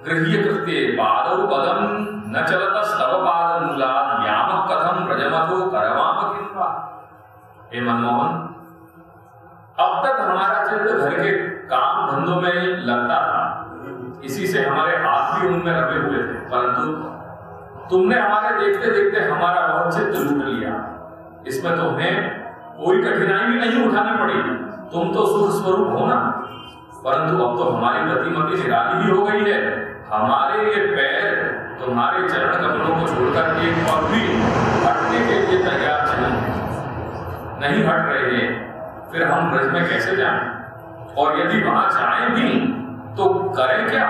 गृह्य कृत्ये पादौ पदम न चलतस्तव पाद मूलात् यामः कथं प्रजमतो करवाम किन्वा। हे मनमोहन, अब तक हमारा चित्त घर के काम धंधों में लगता था, इसी से हमारे हाथ भी उनमें रमे हुए थे, परंतु तुमने हमारे देखते देखते हमारा बहुत चित्त लूट लिया। इसमें तुम्हें कोई कठिनाई भी नहीं उठानी पड़ी, तुम तो सुख स्वरूप हो ना। परंतु अब तो हमारी गतिमति निराली ही हो गई है। हमारे ये पैर तुम्हारे चरण कमलों को छोड़कर एक पग भी हटने के लिए तैयार नहीं हट रहे हैं। फिर हम ब्रज में कैसे जाएं? और यदि वहां जाएं भी तो करें क्या?